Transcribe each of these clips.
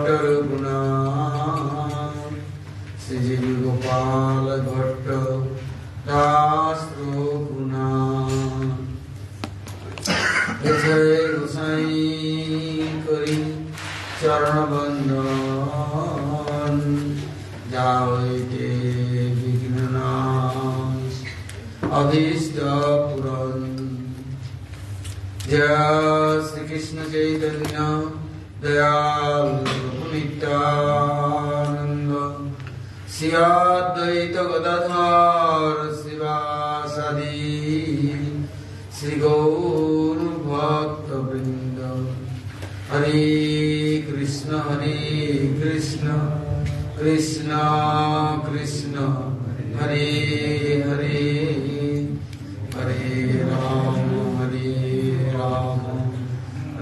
Raguna Sri Gopal Bhatta Rastro Guna Echai Gosai Kari Charanabandhan Javite Vignanas Abhishta Puran Jai Shri Krishna Chaitanya Dayal Nityananda Shri Advaita Gadadhar Sivasadi Shri Gaur Bhakta Vrinda Hare Krishna Krishna Krishna Hare Hare Hare Rama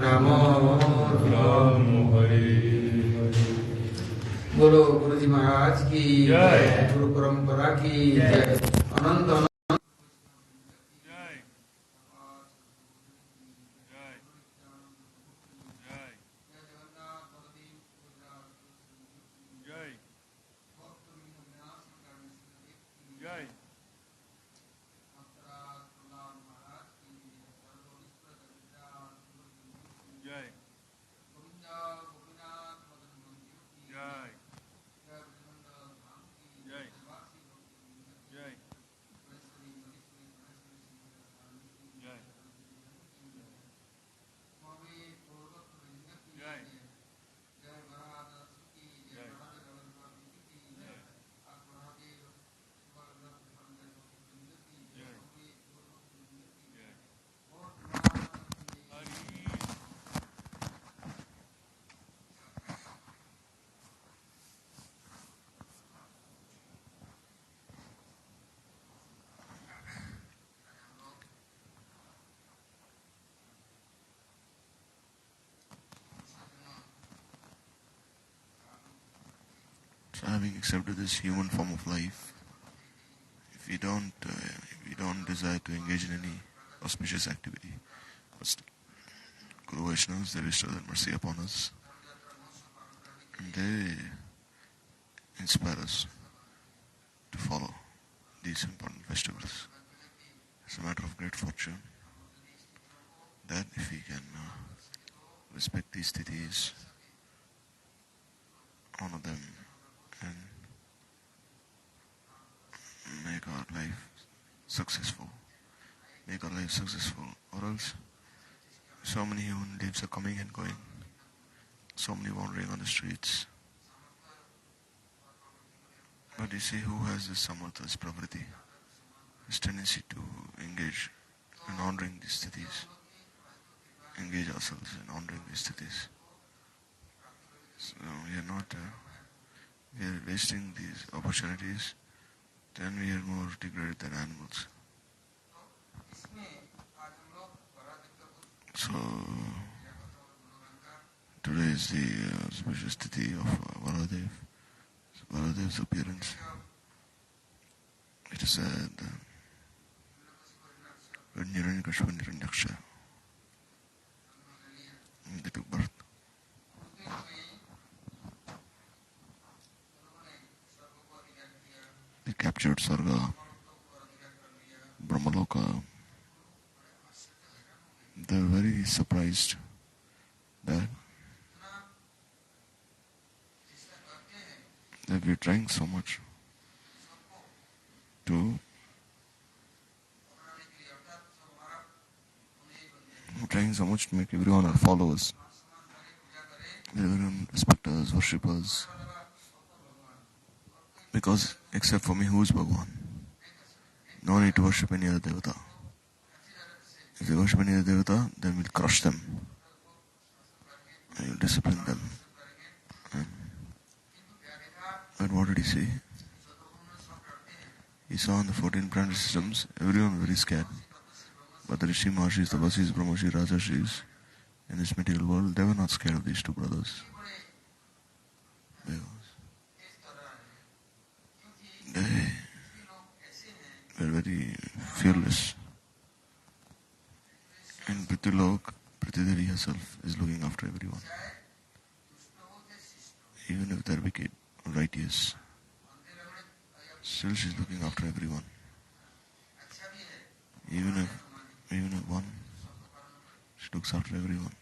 Rama Rama Hare Hare बोलो गुरु जी महाराज की जय गुरु परंपरा की जय अनंत अनंत So having accepted this human form of life, if we don't desire to engage in any auspicious activity, but Guru Vaishnavas, they bestow their mercy upon us, and they inspire us to follow these important festivals. It's a matter of great fortune that if we can respect these tithis, honor them, and make our life successful, or else so many human lives are coming and going, so many wandering on the streets. But you see, who has this samartha, this pravriti, this tendency to engage in honoring these tithis, engage ourselves in honoring these tithis. So we are wasting these opportunities, then we are more degraded than animals. So today is the auspicious tithi of Varahadev. Varadev's appearance. It is said when Hiranyakashipu and Hiranyaksha, they took birth. They captured Sarga, Brahmaloka. They were very surprised that we're trying so much to make everyone our followers, everyone respect us, worship us. Because except for me, who is Bhagavan? No need to worship any other devata. If they worship any other devata, then we'll crush them. And we'll discipline them. But what did he say? He saw in the 14 planet systems, everyone was very scared. But the Rishi Maharshis, the Vasis, Brahmashis, Rajashis, in this material world, they were not scared of these two brothers. They were very fearless. And Prithilok, Prithidari herself is looking after everyone. even if they're wicked or righteous, still she's looking after everyone. Even if one, she looks after everyone.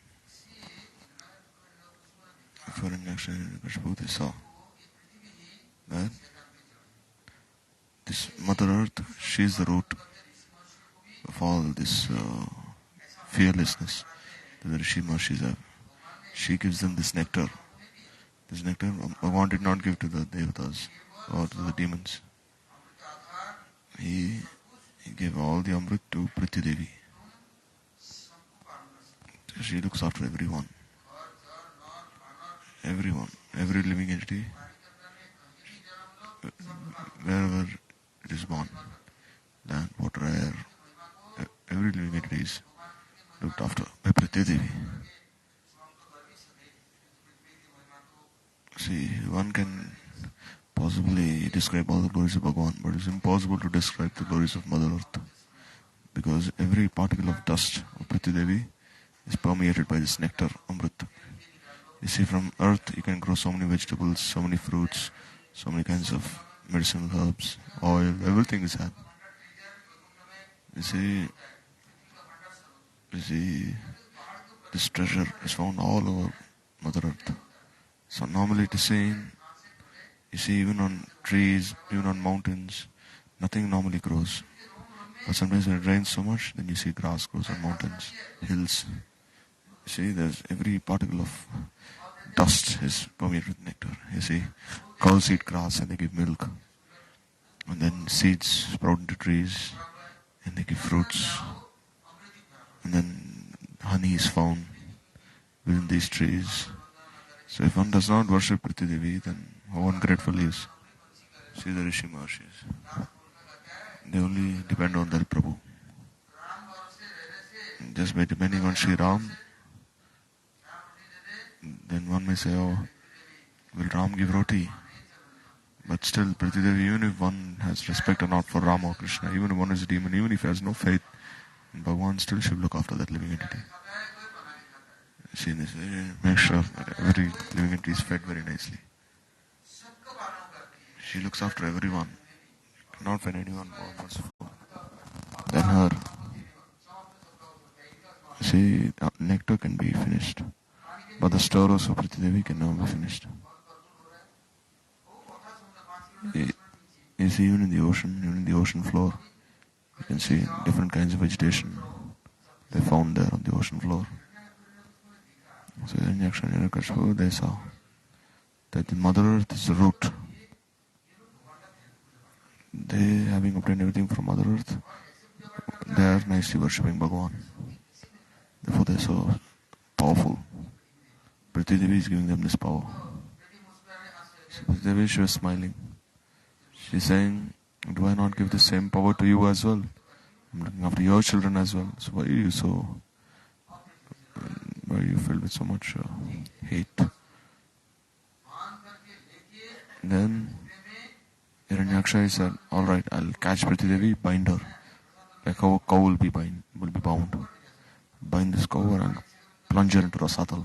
If you're in action in Kashmir, they saw that this Mother Earth, she is the root of all this fearlessness that the Rishi Mahashis have. She gives them this nectar. This nectar Bhagavan did not give to the Devatas or to the demons. He gave all the Amrit to Prithvi Devi. She looks after everyone. Everyone, every living entity, wherever it is born, land, water, air, every living entity is looked after by Prithvi Devi. See, one can possibly describe all the glories of Bhagavan, but it's impossible to describe the glories of Mother Earth, because every particle of dust of Prithvi Devi is permeated by this nectar, Amrit. You see, from earth you can grow so many vegetables, so many fruits, so many kinds of medicinal herbs, oil, everything is had. You see, this treasure is found all over Mother Earth. So normally it is seen, you see, even on trees, even on mountains, nothing normally grows. But sometimes when it rains so much, then you see grass grows on mountains, hills. You see, there's every particle of dust is permeated with nectar. You see, cows eat grass and they give milk. And then seeds sprout into trees and they give fruits. And then honey is found within these trees. So if one does not worship Prithvi Devi, then how ungrateful he is. See the Rishi Mahashis. They only depend on their Prabhu. Just by depending on Sri Ram, then one may say, oh, will Ram give roti? But still, Prithvi Devi, even if one has respect or not for Rama or Krishna, even if one is a demon, even if he has no faith in Bhagavan, still should look after that living entity. See this, make sure that every living entity is fed very nicely. She looks after everyone. You cannot find anyone more merciful than her. See, nectar can be finished, but the storehouse of Prithvi Devi can never be finished. You see, even in the ocean floor, you can see different kinds of vegetation they found there on the ocean floor. So in Yaksha and Hiranyakashipu, they saw that the Mother Earth is the root. They, having obtained everything from Mother Earth, they are nicely worshipping Bhagavan. Therefore they are so powerful. Prithvi Devi is giving them this power. So Prithvi Devi, she was smiling. She is saying, do I not give the same power to you as well? I'm looking after your children as well. So why are you filled with so much hate? Then Hiranyaksha said, alright, I'll catch Prithvi Devi, bind her. Like how a cow will be bound. Bind this cow and plunge her into Rasatal.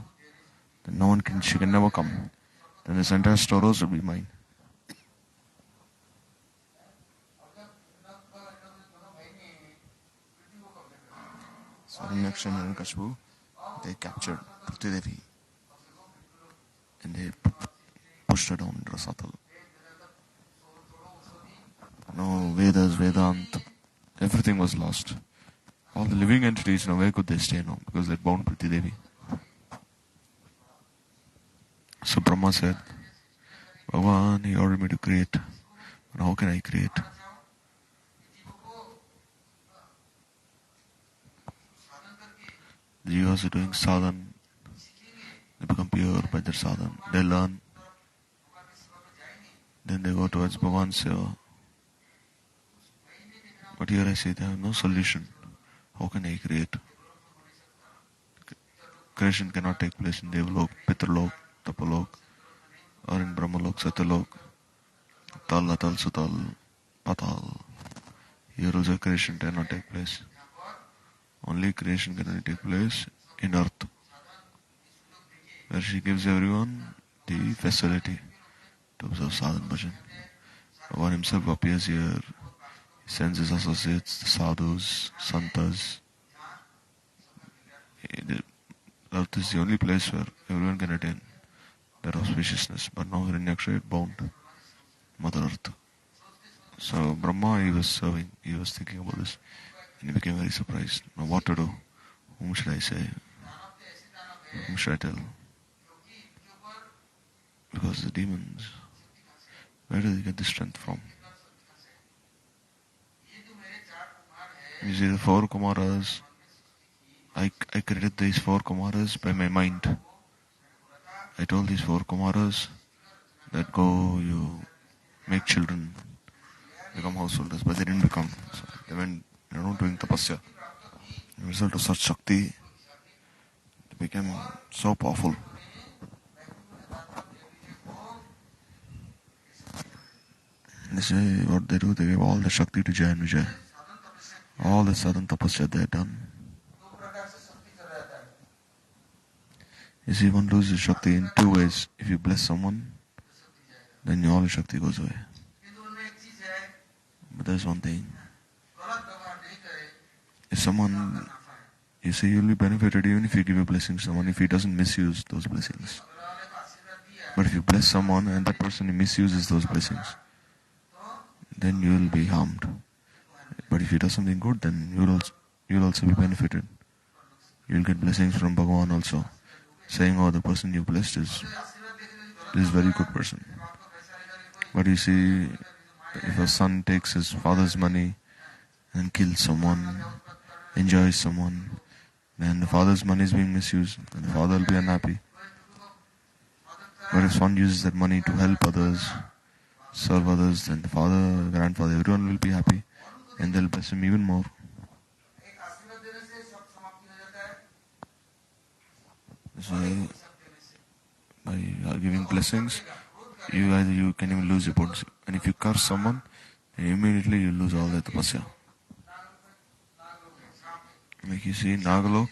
Then she can never come. Then this entire storehouse will be mine. So Hiranyaksha and Hiranyakashipu, they captured Prithvi Devi and they pushed her down into Rasatal. No Vedas, Vedanta, everything was lost. All the living entities, where could they stay now? Because they bound Prithvi Devi. So Brahma said, Bhagavan, he ordered me to create. But how can I create? The jivas are doing sadhan. They become pure by their sadhan. They learn. Then they go towards Bhagavan's seva. But here I say they have no solution. How can I create? Creation cannot take place in Devalok, Pitralok, Tapalok, or in Brahmalok, Satyalok, Tal, Atal, Sutal, Patal. Here also creation cannot take place. Only creation can only take place in earth, where she gives everyone the facility to observe sadhana bhajan. Bhagavan himself appears here. He sends his associates, the sadhus, santas. Earth is the only place where everyone can attain that auspiciousness. But now Hiranyaksha is bound Mother Earth. So Brahma, he was serving, he was thinking about this, and he became very surprised. Now what to do? Whom should I say? Whom should I tell? Because the demons, where do they get the strength from? You see, the 4 Kumaras, I created these 4 Kumaras by my mind. I told these 4 Kumaras that go, you make children, become householders, but they didn't become. So they went, doing tapasya. As a result of such Shakti, they became so powerful. They say what they do, they give all the Shakti to Jai and Vijay. All the sadhana tapasya they have done. You see, one loses Shakti in 2 ways. If you bless someone, then all your Shakti goes away. But there's one thing. If someone, you see, you'll be benefited even if you give a blessing to someone, if he doesn't misuse those blessings. But if you bless someone and that person misuses those blessings, then you will be harmed. But if he does something good, then you'll also be benefited. You'll get blessings from Bhagavan also, saying, oh, the person you blessed is a very good person. But you see, if a son takes his father's money and kills someone, enjoys someone, then the father's money is being misused and the father will be unhappy. But if son uses that money to help others, serve others, then the father, grandfather, everyone will be happy and they'll bless him even more. So, by giving blessings, you can even lose your potency. And if you curse someone, immediately you lose all that tapasya. Like you see in Nagalok,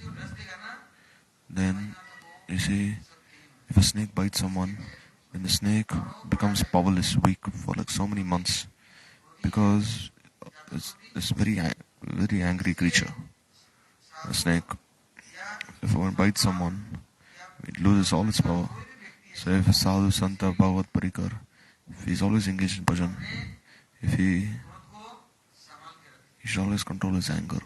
then you see if a snake bites someone, then the snake becomes powerless, weak for like so many months, because it's very angry creature. A snake, if one bites someone, it loses all its power. So if a sadhu, santa, bhagavat parikar, if he's always engaged in bhajan, he should always control his anger.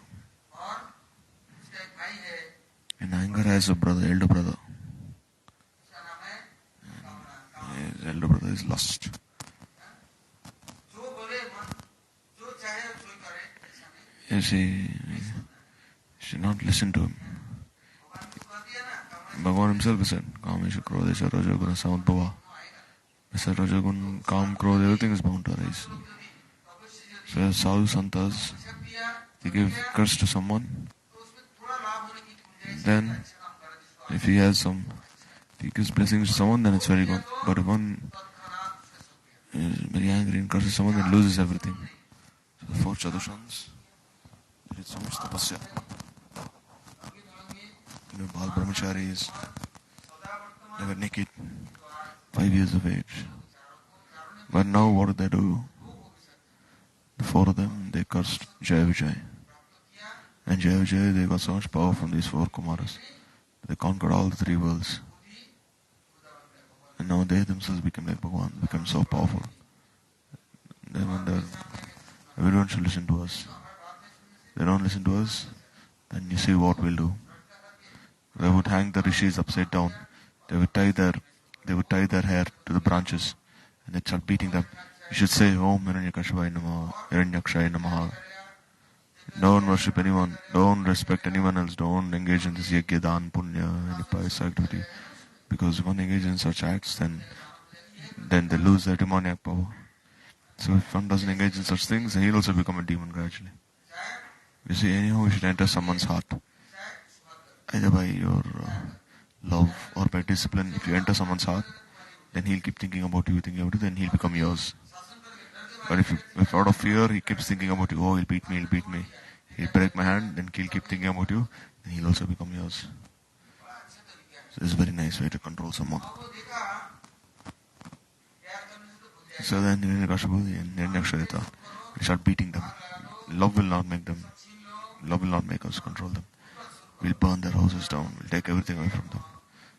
And anger has a brother, elder brother. And his elder brother is lust. You see, you should not listen to him. Bhagavan himself said, Kamesha, Krodesha, Rajaguna, Samadbhava. He said, Rajagun, Kam, Krodha, everything is bound to arise. So sadhu santas, they give curse to someone, then if he gives blessings to someone, then it's very good. But if one is very angry and curses someone, then loses everything. So the 4 Chadushans, they did so much tapasya. Bhal brahmacharis, they were naked, 5 years of age. But now what did they do? The 4 of them, they cursed Jai Vijay. And Jai Vijay, they got so much power from these 4 Kumaras. They conquered all the 3 worlds. And now they themselves became like Bhagavan, become so powerful. They wonder, everyone should listen to us. If they don't listen to us, then you see what we'll do. They would hang the rishis upside down. They would tie their hair to the branches and they'd start beating them. You should say, Om Hiranyakashvaya Namaha, Hiranyakshaya Namaha. Don't worship anyone, don't respect anyone else, don't engage in this yajna, dan, punya, any pious activity. Because if one engages in such acts, then they lose their demoniac power. So if one doesn't engage in such things, then he'll also become a demon gradually. You see, anyhow, we should enter someone's heart. Either by your love or by discipline. If you enter someone's heart, then he'll keep thinking about you, then he'll become yours. But if out of fear he keeps thinking about you, oh, he'll beat me, he'll break my hand, then he'll keep thinking about you, then he'll also become yours. So it's a very nice way to control someone. So then Hiranyakashipu and Hiranyaksha thought, we start beating them. Love will not make us control them. We'll burn their houses down. We'll take everything away from them.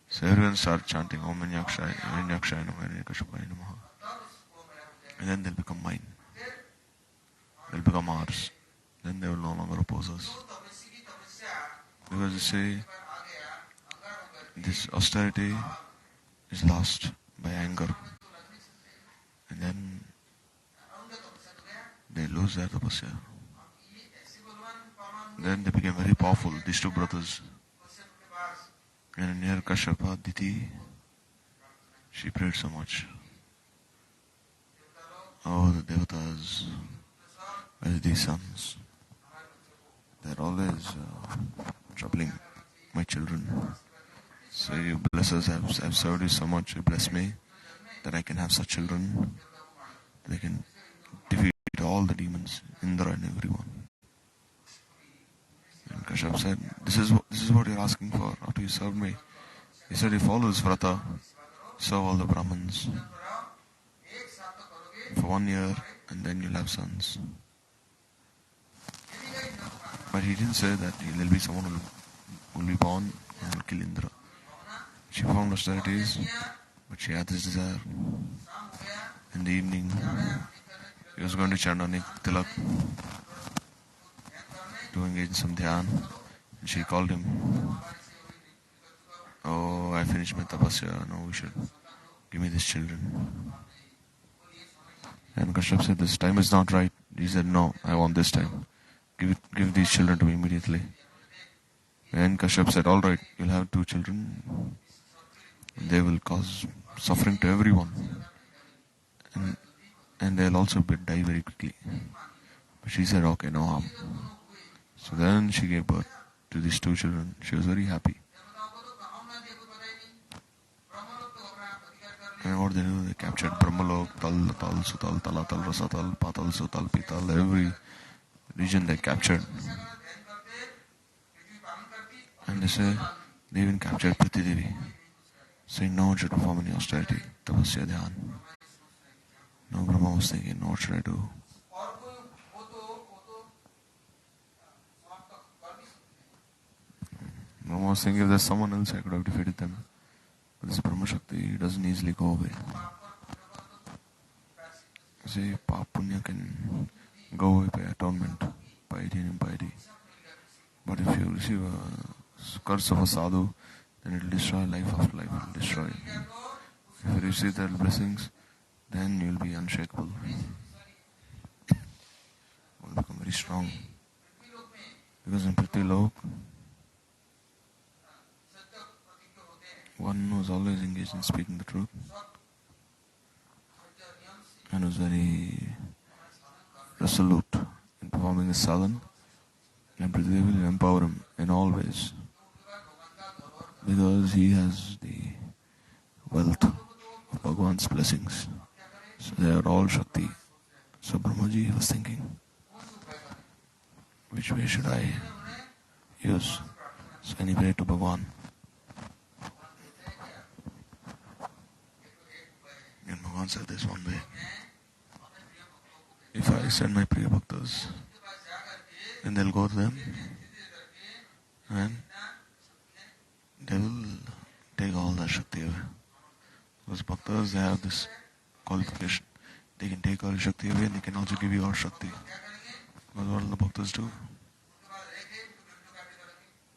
So everyone started chanting Om Hiranyakshaya, Hiranyakshaya Namaha, Hiranyakashipaya Namaha. And then they'll become mine. They'll become ours. Then they will no longer oppose us. Because they say this austerity is lost by anger. And then they lose their tapasya. Then they became very powerful, these two brothers. And near Kashyapa, Diti, she prayed so much. Oh, the devatas, where are these sons? They're always troubling my children. So you bless us, I've served you so much, you bless me, that I can have such children. They can defeat all the demons, Indra and everyone. And Kashyap said, this is what you're asking for after you serve me. He said, you follow this vrata, serve all the Brahmins for 1 year, and then you'll have sons. But he didn't say that there'll be someone who will be born and will kill Indra. She performed austerities, but she had this desire. In the evening, he was going to Chandanik Tilak to engage in some dhyan, and she called him. Oh, I finished my tapasya, now we should give me these children. And Kashyap said, this time is not right. He said, no, I want this time. Give these children to me immediately. And Kashyap said, all right, you'll have 2 children. They will cause suffering to everyone. And they'll also die very quickly. But she said, okay, no harm. So then she gave birth to these 2 children. She was very happy. And what they do, they captured Brahmalok, Tal, Sutal, Talatal, Rasatal, Patal, Sutal, Pital, every region they captured. And they say, they even captured Priti Devi, saying no one should perform any austerity, tapasya, dhyan. Now Brahma was thinking, what should I do? Brahma was thinking, if there's someone else, I could have defeated them. But this Brahma Shakti doesn't easily go away. See, Pap Punya can go away by atonement, piety and impiety. But if you receive a curse of a sadhu, then it will destroy life after life, it will destroy. If you receive their blessings, then you will be unshakable. You will become very strong. Because in Prithvi Lok, one who is always engaged in speaking the truth and who is very resolute in performing his sadhana, and Prithvi will empower him in all ways. Because he has the wealth of Bhagavan's blessings. So they are all Shakti. So Brahmaji was thinking, which way should I use? So he prayed to Bhagavan. And Bhagavan said, there's one way. If I send my Priya Bhaktas, then they'll go to them and they will take all that Shakti away. Because Bhaktas, they have this qualification. They can take all your Shakti away and they can also give you all Shakti. Because what will the Bhaktas do?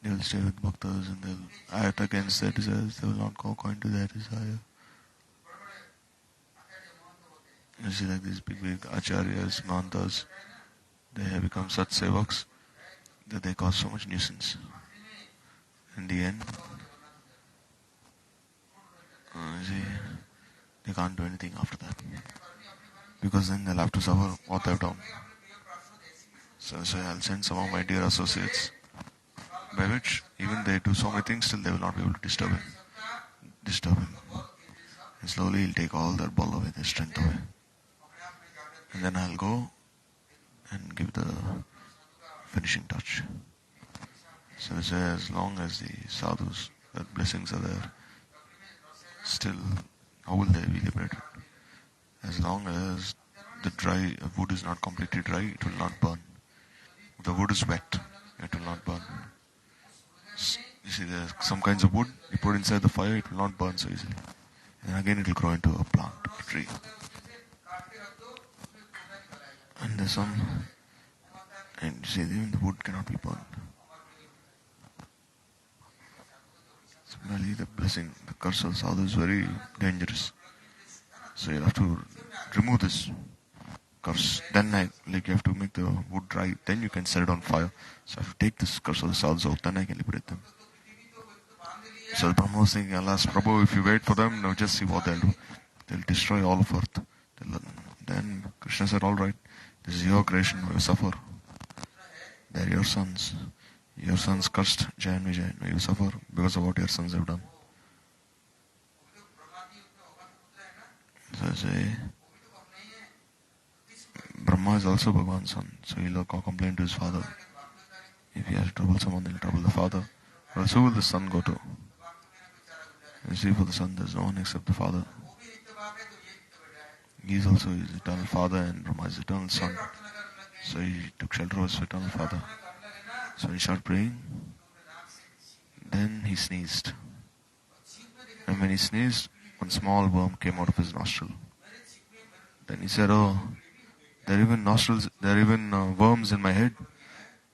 They will stay with Bhaktas and they will act against their desires. They will not go according to their desire. You see, like these big acharyas, mantas, they have become such sevaks that they cause so much nuisance. In the end, you see, they can't do anything after that. Because then they'll have to suffer what they've done. So I'll send some of my dear associates, by which even they do so many things, still they will not be able to disturb him. And slowly he'll take all their ball away, their strength away. And then I'll go and give the finishing touch. So as long as the sadhus, their blessings are there, still, how will they be liberated? As long as the dry wood is not completely dry, it will not burn. If the wood is wet, it will not burn. You see, there's some kinds of wood, you put inside the fire, it will not burn so easily. And again it will grow into a plant, a tree. And there's some, and you see, even the wood cannot be burned. Similarly, the blessing, the curse of sadhu is very dangerous. So you have to remove this curse. Then you have to make the wood dry. Then you can set it on fire. So I have to take this curse of the sadhus out. Then I can liberate them. So the Brahma was thinking, alas, Prabhu, if you wait for them, now just see what they'll do. They'll destroy all of earth. Then Krishna said, all right, this is your creation, you suffer. They're your sons. Your sons cursed Jai and Vijay. Now you suffer because of what your sons have done. So I say, Brahma is also Bhagavan's son, so he'll complain to his father. If he has to trouble someone, he'll trouble the father. Or else who will the son go to? You see, for the son, there's no one except the father. He is also his eternal father, and Brahma is eternal son. So he took shelter of his eternal father. So when he started praying, then he sneezed. And when he sneezed, one small worm came out of his nostril. Then he said, oh, there are even nostrils, there are even worms in my head.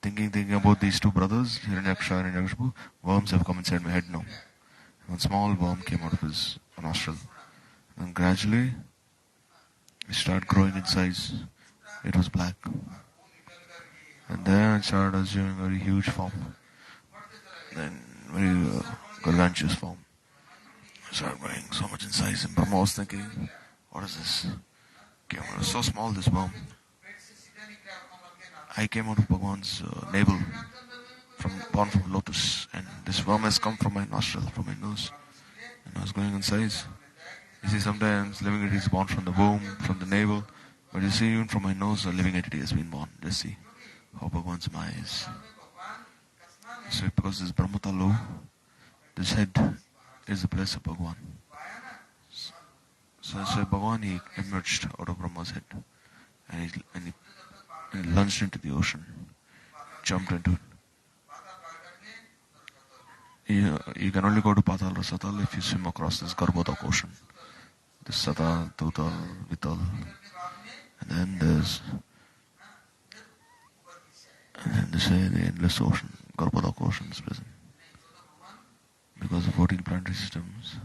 Thinking about these two brothers, Hiranyaksha and Hiranyakashipu, worms have come inside my head now. And one small worm came out of his nostril. And gradually, it started growing in size. It was black. And then it started assuming a very huge form. Then very gargantuous form. It started growing so much in size. And Brahma was thinking, what is this? It was so small, this worm. I came out of Bhagavan's navel, born from lotus, and this worm has come from my nostril, from my nose, and I was growing in size. You see, sometimes living entity is born from the womb, from the navel, but you see, even from my nose, a living entity has been born. Just see how Bhagavan's Maya is. So because this Brahmatalu, this head is the place of Bhagavan. So Bhagavan, he emerged out of Brahma's head, and he lunged into the ocean, jumped into it. You can only go to Patal or Satal if you swim across this Garbhodak ocean. This Satal, Total, Vital. And then there's the endless ocean. Garbhodak ocean is present. Because the 14 planetary systems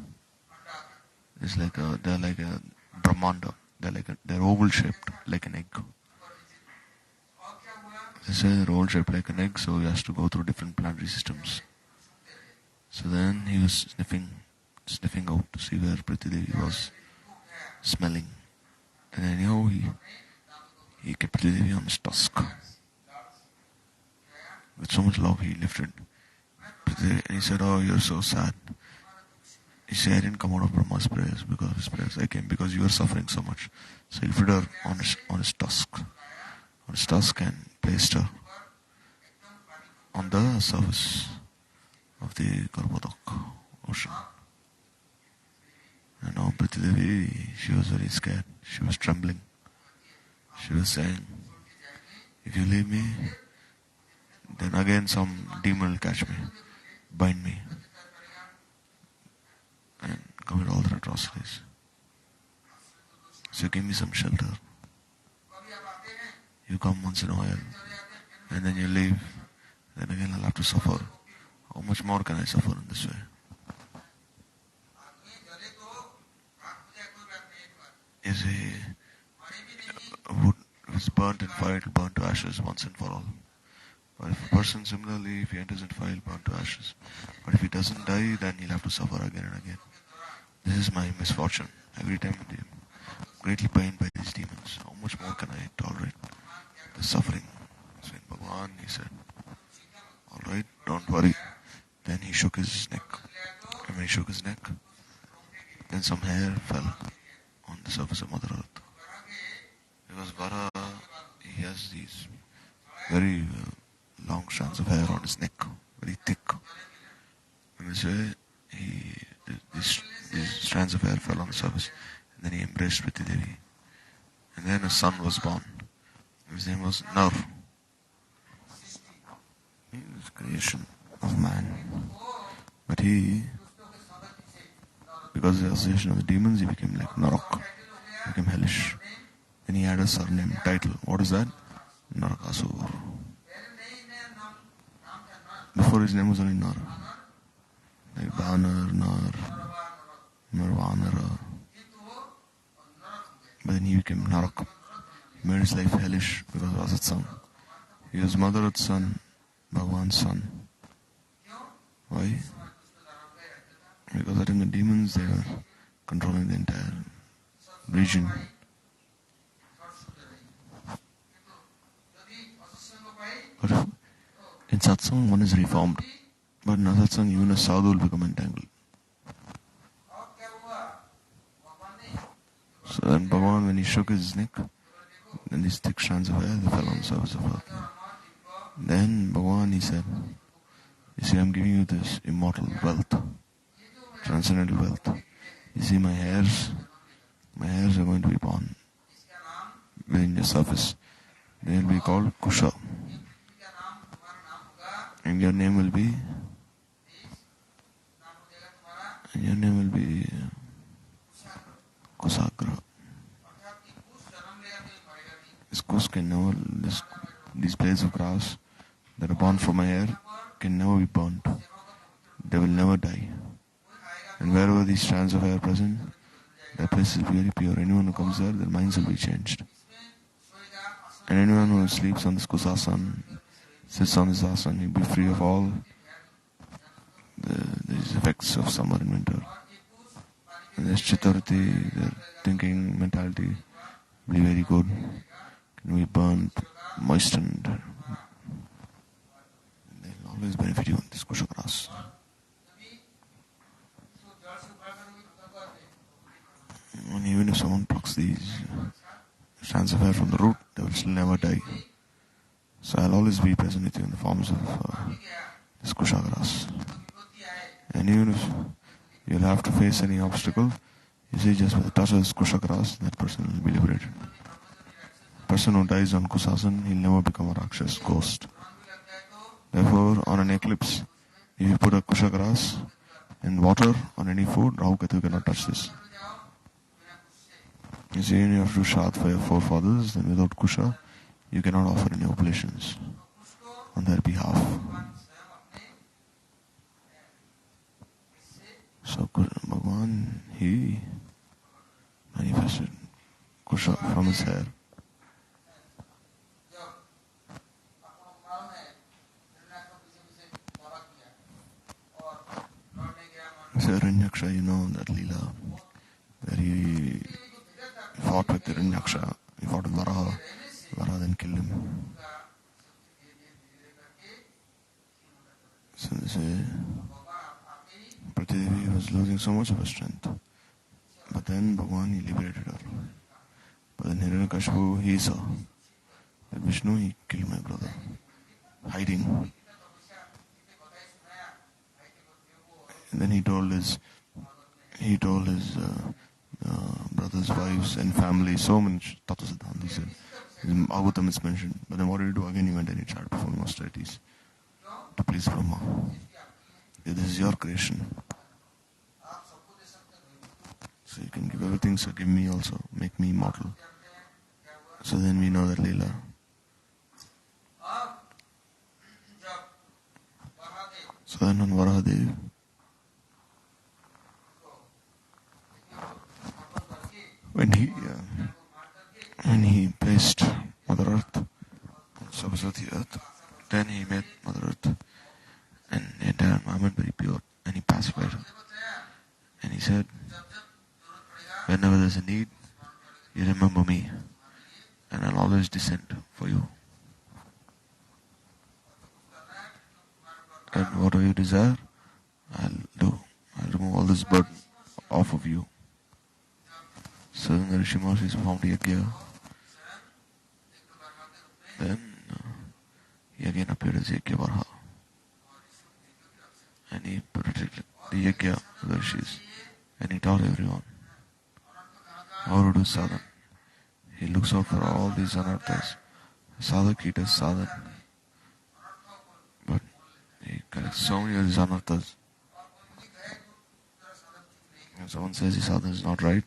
is they're like a Brahmanda. They're oval shaped like an egg. They say they're oval shaped like an egg, so he has to go through different planetary systems. So then he was sniffing out to see where Prithvi Devi was smelling. And anyhow he kept Prithvi Devi on his tusk. With so much love he lifted Prithvi Devi, and he said, oh, you're so sad. He said, I didn't come out of Brahma's prayers because of his prayers. I came because you are suffering so much. So he lifted her on his tusk. On his tusk, and placed her on the surface of the Garbhodak ocean. And now Prithvi Devi, she was very scared. She was trembling. She was saying, if you leave me, then again some demon will catch me, bind me, and commit all the atrocities. So give me some shelter. You come once in a while, and then you leave, then again I'll have to suffer. How much more can I suffer in this way? You see, wood is burnt in fire, it will burn to ashes once and for all. But if a person similarly, if he enters in fire, he will burn to ashes. But if he doesn't die, then he'll have to suffer again and again. This is my misfortune. Every time I'm greatly pained by these demons. How much more can I tolerate the suffering? So in Bhagavan, he said, alright, don't worry. Then he shook his neck. And when he shook his neck, then some hair fell on the surface of Mother Earth. Because Vara, he has these very long strands of hair on his neck, very thick. And this way, these strands of hair fell on the surface. And then he embraced Prithvi Devi. And then a son was born. His name was Nar. He was creation of man. But he, because of the association of the demons, he became like Narak. He became hellish. Then he had a surname, title. What is that? Narakasur. Before his name was only Nar. Like Banar, Nar, Narvanara. But then he became Narak. He made his life hellish because of Asat's son. He was Mother Earth's son, Bhagwan's son. Why? Because I think the demons, they were controlling the entire region. But in satsang, one is reformed. But in satsang, even a sadhu will become entangled. So then Bhagavan, when he shook his neck, then these thick strands of hair, they fell on the surface of earth. Then Bhagavan, he said, you see, I'm giving you this immortal wealth, transcendental wealth. You see, my hairs are going to be born within the surface. They will be called Kusha. And your name will be Kusagra. This Kus can never, these blades of grass that are born from my hair can never be burnt. They will never die. And wherever these strands of hair are present, that place will be very pure. Anyone who comes there, their minds will be changed. And anyone who sleeps on this Kusasan, sits on this asan, he'll be free of all these effects of summer and winter. And this Chaturthi, their thinking, mentality will be very good. Can be burnt, moistened. They'll always benefit you in this Kusha grass. And even if someone plucks these strands of hair from the root, they will still never die. So I'll always be present with you in the forms of this Kusha grass. And even if you'll have to face any obstacle, you see, just with the touch of this Kusha grass, that person will be liberated. The person who dies on Kusasan, he'll never become a Rakshas, ghost. Therefore, on an eclipse, if you put a Kusha grass and water on any food, Rahu Ketu cannot touch this. You see, you have to do Shad for your forefathers, then without Kusha, you cannot offer any oblations on their behalf. So Bhagavan, he manifested Kusha from his hair. So Hiranyaksha, you know that Leela, where he fought with Hiranyaksha, he fought with Varaha then killed him. So they say, Pratidevi was losing so much of her strength. But then Bhagavan, he liberated her. But then Hiranyakashipu, he saw that Vishnu, he killed my brother, hiding. And then he told his brothers' wives and family, so many Tattva Siddhanta, he said. Bhagavatam is mentioned. But then what did he do? Again he went and he started performing austerities to please Brahma. This is your creation. So you can give everything, so give me also. Make me immortal. So then we know that Leela. So then on Varahadev, when he placed Mother Earth, Saraswati Earth, then he made Mother Earth and the entire environment very pure, and he pacified her. And he said, whenever there's a need, you remember me, and I'll always descend for you. And whatever you desire, I'll do. I'll remove all this burden off of you. So then the Rishi Mahashis performed Yajna. Then he again appeared as Yajna Varaha. And he protected the Yajna of the Rishis. And he taught everyone how to do sadhana. he looks out for all these anarthas. Sadhak, he does sadhan. But he collects so many of these anarthas. If someone says his sadhana is not right,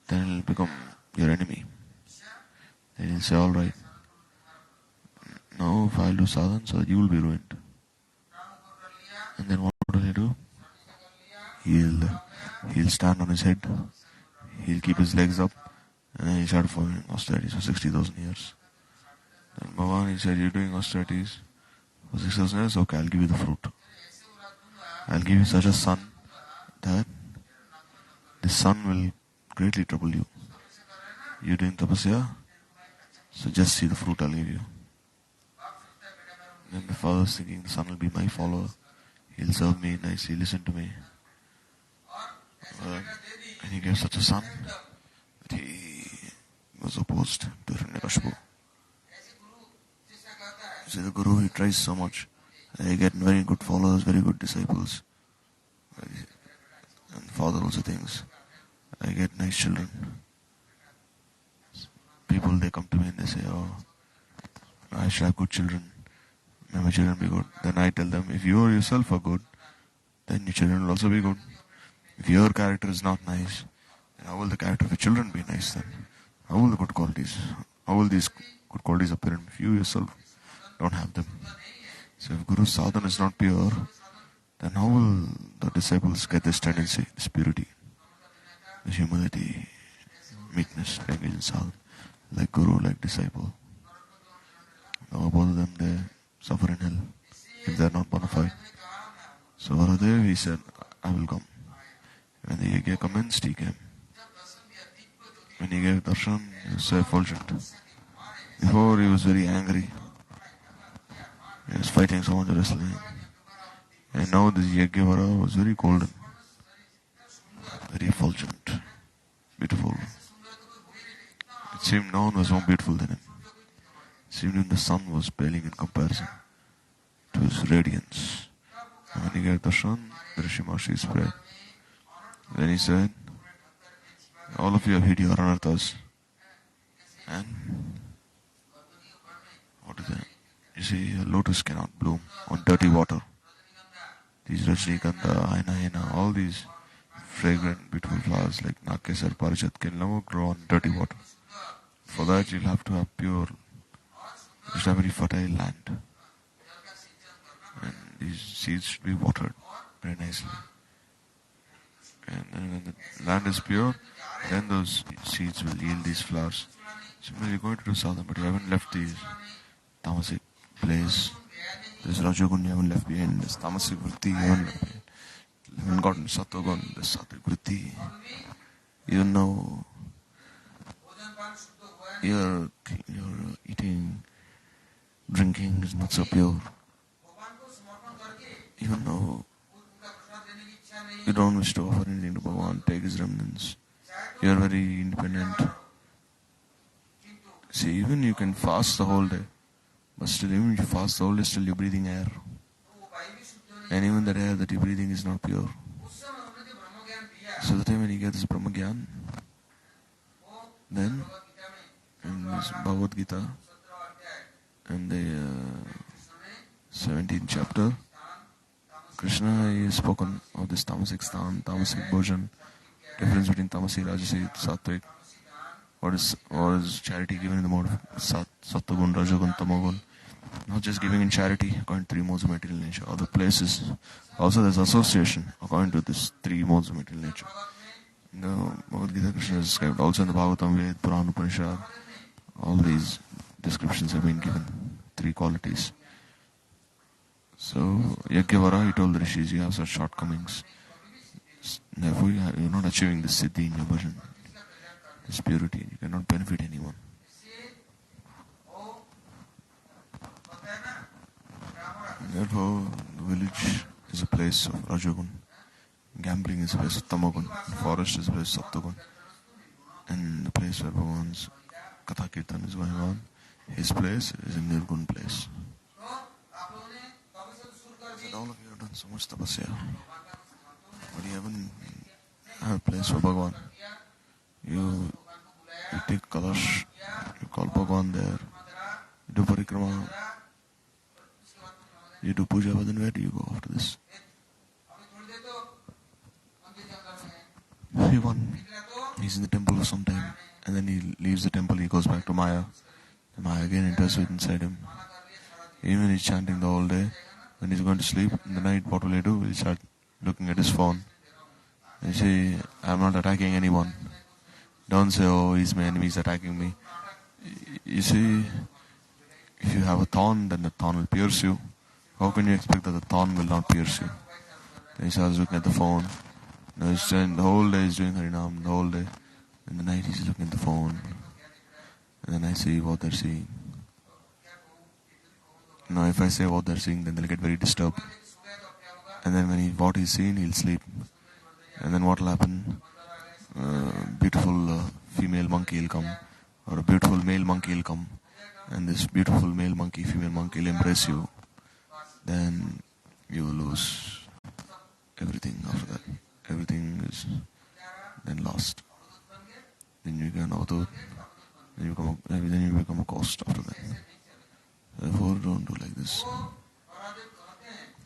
then he'll become your enemy. Then he'll say, alright, no, if I'll do sadhana, so that you will be ruined. And then what will he do? He'll stand on his head, he'll keep his legs up, and then he'll start following austerities for 60,000 years. Then Bhagavan, he said, you're doing austerities for 60,000 years? Okay, I'll give you the fruit. I'll give you such a son that the sun will greatly trouble you. You're doing tapasya, so just see the fruit I'll give you. Then the father's thinking, the son will be my follower. He'll serve me nicely, listen to me. And he gave such a son that he was opposed to Hiranyakashipu. See, the Guru, he tries so much. They get very good followers, very good disciples. And the father also thinks, I get nice children. People, they come to me and they say, oh, I should have good children. May my children be good. Then I tell them, if you yourself are good, then your children will also be good. If your character is not nice, then how will the character of your children be nice then? How will the good qualities, how will these good qualities appear if you yourself don't have them? So if Guru's sadhana is not pure, then how will the disciples get this tendency, this purity, this humility, meekness, engage in sadhana, like Guru, like disciple? Now both of them, they suffer in hell if they are not bona fide. So Varahadev, he said, I will come. When the yajna commenced, he came. When he gave darshan, he was so effulgent. Before, he was very angry. He was fighting someone wrestling. And now this Yajnavara was very golden, very effulgent, beautiful. It seemed no one was more beautiful than him. It seemed even the sun was paling in comparison to his radiance. And when he gave darshan, the Rishi Maharishi prayed. Then he said, all of you have hid your anarthas. And what is that? You see, a lotus cannot bloom on dirty water. These Rajnikanda, Aina, all these fragrant, beautiful flowers like Nakesar, Parijat can never grow on dirty water. For that, you'll have to have pure, just have very fertile land. And these seeds should be watered very nicely. And then when the land is pure, then those seeds will yield these flowers. Similarly, you're going to do sadhana, but you haven't left the tamasic place. This Rajagun you haven't left behind. This tamasic vritti you haven't left behind. You haven't gotten sattvagun, this sattvic vritti. Even though your eating, drinking is not so pure. Even though you don't wish to offer anything to Bhagavan, take his remnants. You are very independent. See, even you can fast the whole day, but still, even if you fast the whole day, still you're breathing air. And even that air that you're breathing is not pure. So the time when you get this Brahma Gyan, then in this Bhagavad Gita, in the 17th chapter, Krishna has spoken of this tamasic sthan, tamasic bhojan, difference between tamasi, rajasi, sattvic. What is charity given in the mode of sattvagun, rajagun, tamagun. Not just giving in charity according to three modes of material nature. Other places, also there's association according to this three modes of material nature. In the Bhagavad Gita, Krishna has described. Also in the Bhagavatam, Ved, Purana, Upanishad, all these descriptions have been given. Three qualities. So, Yajnavara, he told the rishis, you have such shortcomings. Therefore, you're not achieving this siddhi in your bhajan. This purity, you cannot benefit anyone. Therefore, the village is a place of Rajagun. Gambling is a place of Tamagun. The forest is a place of Sattvagun. And the place where Bhagavan's Katha Kirtan is going on, his place is a Nirgun place. And all of you have done so much tapasya, but you haven't have a place for Bhagavan. You you take Kalash, you call Bhagwan there, you do Parikrama, you do Pujyapad, then where do you go after this? Everyone, he's in the temple for some time, and then he leaves the temple, he goes back to Maya. The Maya again enters inside him. Even when he's chanting the whole day, when he's going to sleep, in the night, what will he do? He'll start looking at his phone. You say, I'm not attacking anyone. Don't say, oh, he's my enemy, he's attacking me. You see, if you have a thorn, then the thorn will pierce you. How can you expect that the thorn will not pierce you? Then he starts looking at the phone. Now he's the whole day he's doing Harinam, the whole day. In the night he's looking at the phone. And then I see what they're seeing. Now if I say what they're seeing, then they'll get very disturbed. And then when what he's seen, he'll sleep. And then what will happen? Beautiful female monkey will come, or a beautiful male monkey will come, and this beautiful male monkey, female monkey will embrace you. Then you will lose everything after that. Everything is then lost. Then you get an avadut, then you become a ghost after that. Therefore, don't do like this.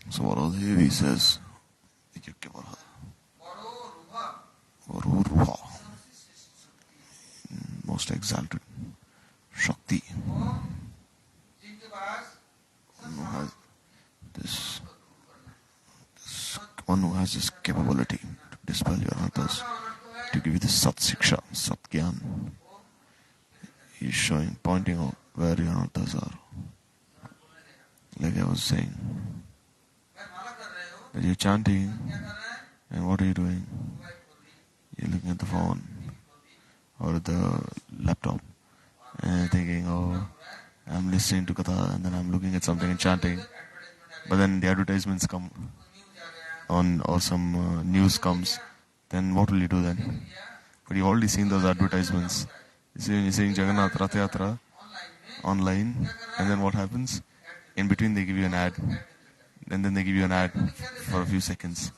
So Varahadev says, most exalted Shakti. One who has this capability to dispel your anarthas, to give you this Sat Siksha, Sat Gyan. He is pointing out where your anarthas are. Like I was saying, that you're chanting, and what are you doing? You're looking at the phone or the laptop and thinking, oh, I'm listening to Katha, and then I'm looking at something and chanting. But then the advertisements come on, or some news comes, then what will you do then? But you've already seen those advertisements. You see, when you're saying Jagannath Rath Yatra online, and then what happens? In between they give you an ad, and then they give you an ad for a few seconds.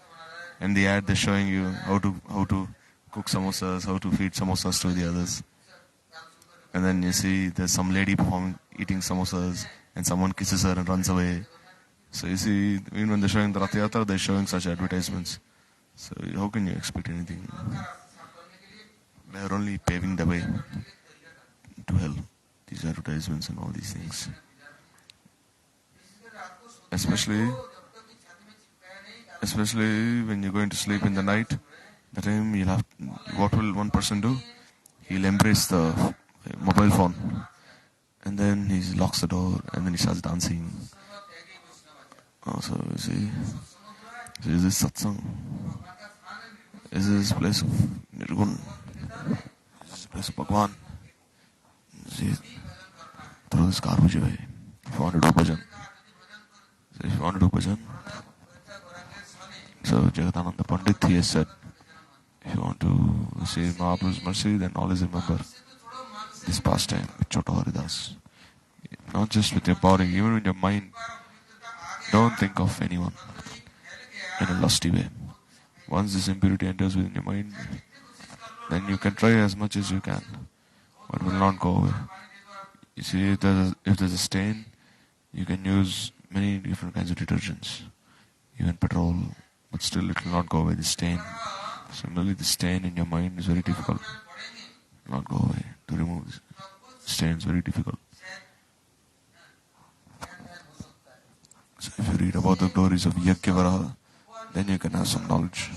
And the ad, they're showing you how to cook samosas, how to feed samosas to the others. And then you see there's some lady eating samosas, and someone kisses her and runs away. So you see, even when they're showing the Rath Yatra, they're showing such advertisements. So how can you expect anything? They're only paving the way to hell, these advertisements and all these things. Especially when you're going to sleep in the night, that time what will one person do? He'll embrace the mobile phone, and then he locks the door, and then he starts dancing. So you see, is this satsang? Is this place of Nirgun? Is this place of Bhagwan? See, throw this garbage away. If you want to do bhajan. So if you want to do bhajan, so Jagadananda Pandit, he has said, if you want to see Mahaprabhu's mercy, then always remember this pastime with Chota Haridas. Not just with your body, even with your mind. Don't think of anyone in a lusty way. Once this impurity enters within your mind, then you can try as much as you can, but it will not go away. You see, if there's a stain, you can use many different kinds of detergents, even petrol, but still it will not go away, the stain. Similarly, the stain in your mind is very difficult. It will not go away. To remove this stain is very difficult. So if you read about the glories of Varaha, then you can have some knowledge.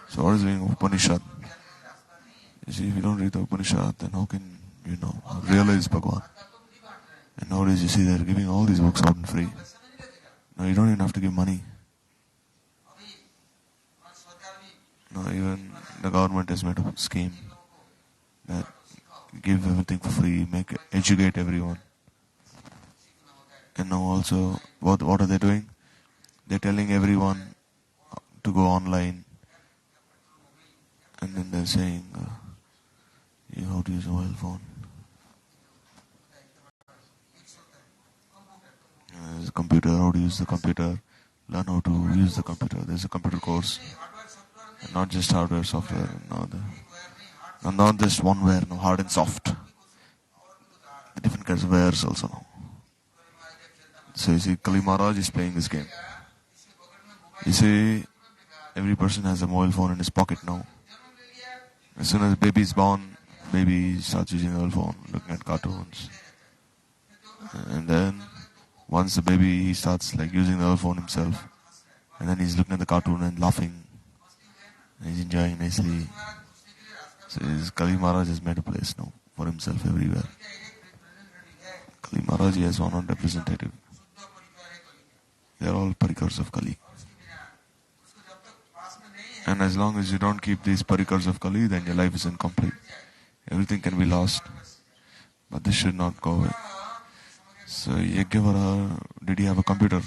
So what is doing Upanishad? You see, if you don't read the Upanishad, then how can you know, realize Bhagwan? And nowadays you see they're giving all these books out and free. No, you don't even have to give money. No, even the government has made a scheme that give everything for free, educate everyone. And now also, what are they doing? They're telling everyone to go online. And then they're saying, how to use a mobile phone. There's a computer, how to use the computer. Learn how to use the computer. There's a computer course. And not just hardware, software. And not just one wear, no, hard and soft. The different kinds of wares also now. So you see, Kali Maharaj is playing this game. You see, every person has a mobile phone in his pocket now. As soon as a baby is born, baby starts using a mobile phone, looking at cartoons. And then, once the baby, he starts like using the mobile phone himself. And then he's looking at the cartoon and laughing. And he's enjoying nicely. So Kali Maharaj has made a place now for himself everywhere. Kali Maharaj has one representative. They are all parikars of Kali. And as long as you don't keep these parikars of Kali, then your life is incomplete. Everything can be lost. But this should not go away. So Yajnavara, did he have a computer?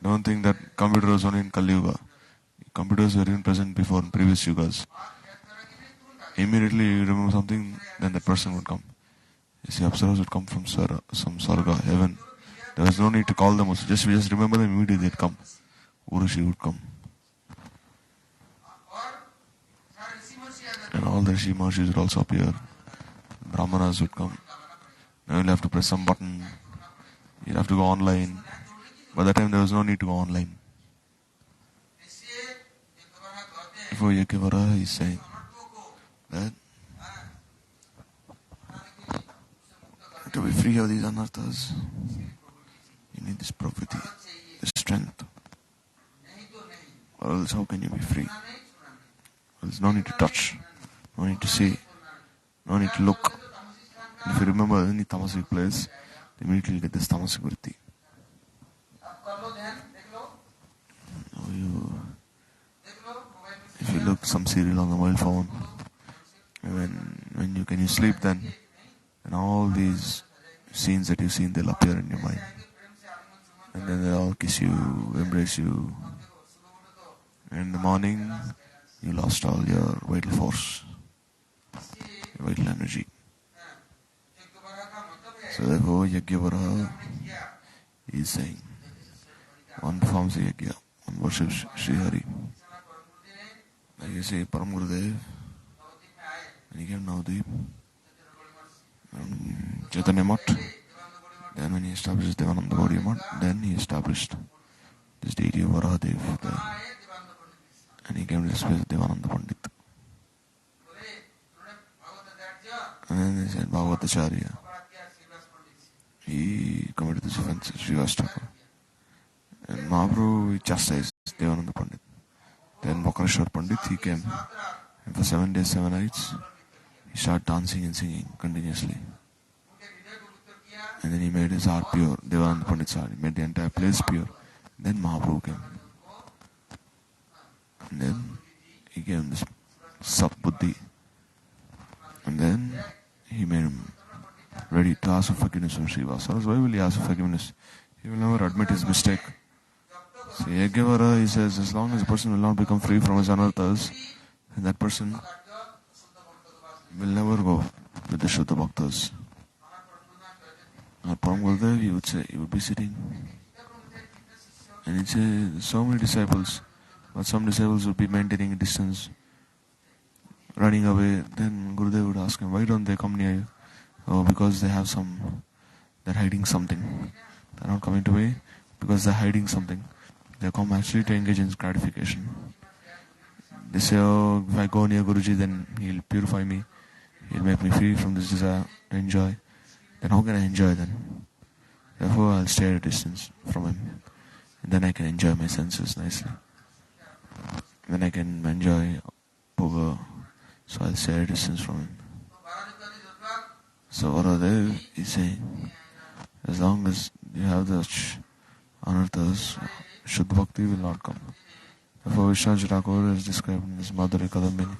Don't think that computer was only in Kali Yuga. Computers were even present before in previous yugas. Immediately you remember something, then that person would come. You see, Apsaras would come from some Sarga, heaven. There was no need to call them also. Just remember them, immediately they'd come. Urushi would come. And all the Rishi Maharshis would also appear. Brahmanas would come. Now you'll have to press some button. You'll have to go online. By that time there was no need to go online. Before Yajnavara, he is saying that to be free of these anarthas, you need this prakriti, this strength. Or else how can you be free? There's no need to touch, no need to see, no need to look. And if you remember any tamasic place, immediately you get this tamasic vritti. If you look some serial on the mobile phone, when you sleep, then all these scenes that you've seen, they'll appear in your mind. And then they'll all kiss you, embrace you. And in the morning, you lost all your vital force, your vital energy. So therefore, Yajnavara is saying, one performs a yajna, one worships Sri Hari. Like you say, Param Gurudev, when he came Navdeep, Chaitanya Mat, then when he established Devananda Gaudiya Mat, then he established this deity of Varahadev there. And he came to this place, Devananda Pandit. And then they said, Bhagavatacharya, he committed this offense, Srivas Thakur. And Mahaprabhu chastised Devananda Pandit. Then Vakreshwar Pandit, he came. And for 7 days, 7 nights, he started dancing and singing continuously. And then he made his heart pure, Devananda Pandit's heart. He made the entire place pure. Then Mahaprabhu came. And then he gave him this Sat-Buddhi. And then he made him ready to ask for forgiveness from Srivas. Why will he ask for forgiveness? He will never admit his mistake. So Yajnavara, he says, as long as a person will not become free from his anarthas, then that person will never go with the Shuddha Bhaktas. Our Param Gurudev, he would say, he would be sitting. And he'd say, there's so many disciples, but some disciples would be maintaining a distance, running away. Then Gurudev would ask him, why don't they come near you? Oh, because they have they're hiding something. They're not coming to me because they're hiding something. They come actually to engage in gratification. They say, oh, if I go near Guruji, then he'll purify me. He'll make me free from this desire to enjoy. Then how can I enjoy then? Therefore, I'll stay at a distance from him. And then I can enjoy my senses nicely. Then I can enjoy Bhoga. So I'll stay at a distance from him. So Varahadev is saying, as long as you have the anarthas, Shuddha Bhakti will not come. Therefore, Vishwanath Thakur is described in his Madhurya Kadambini.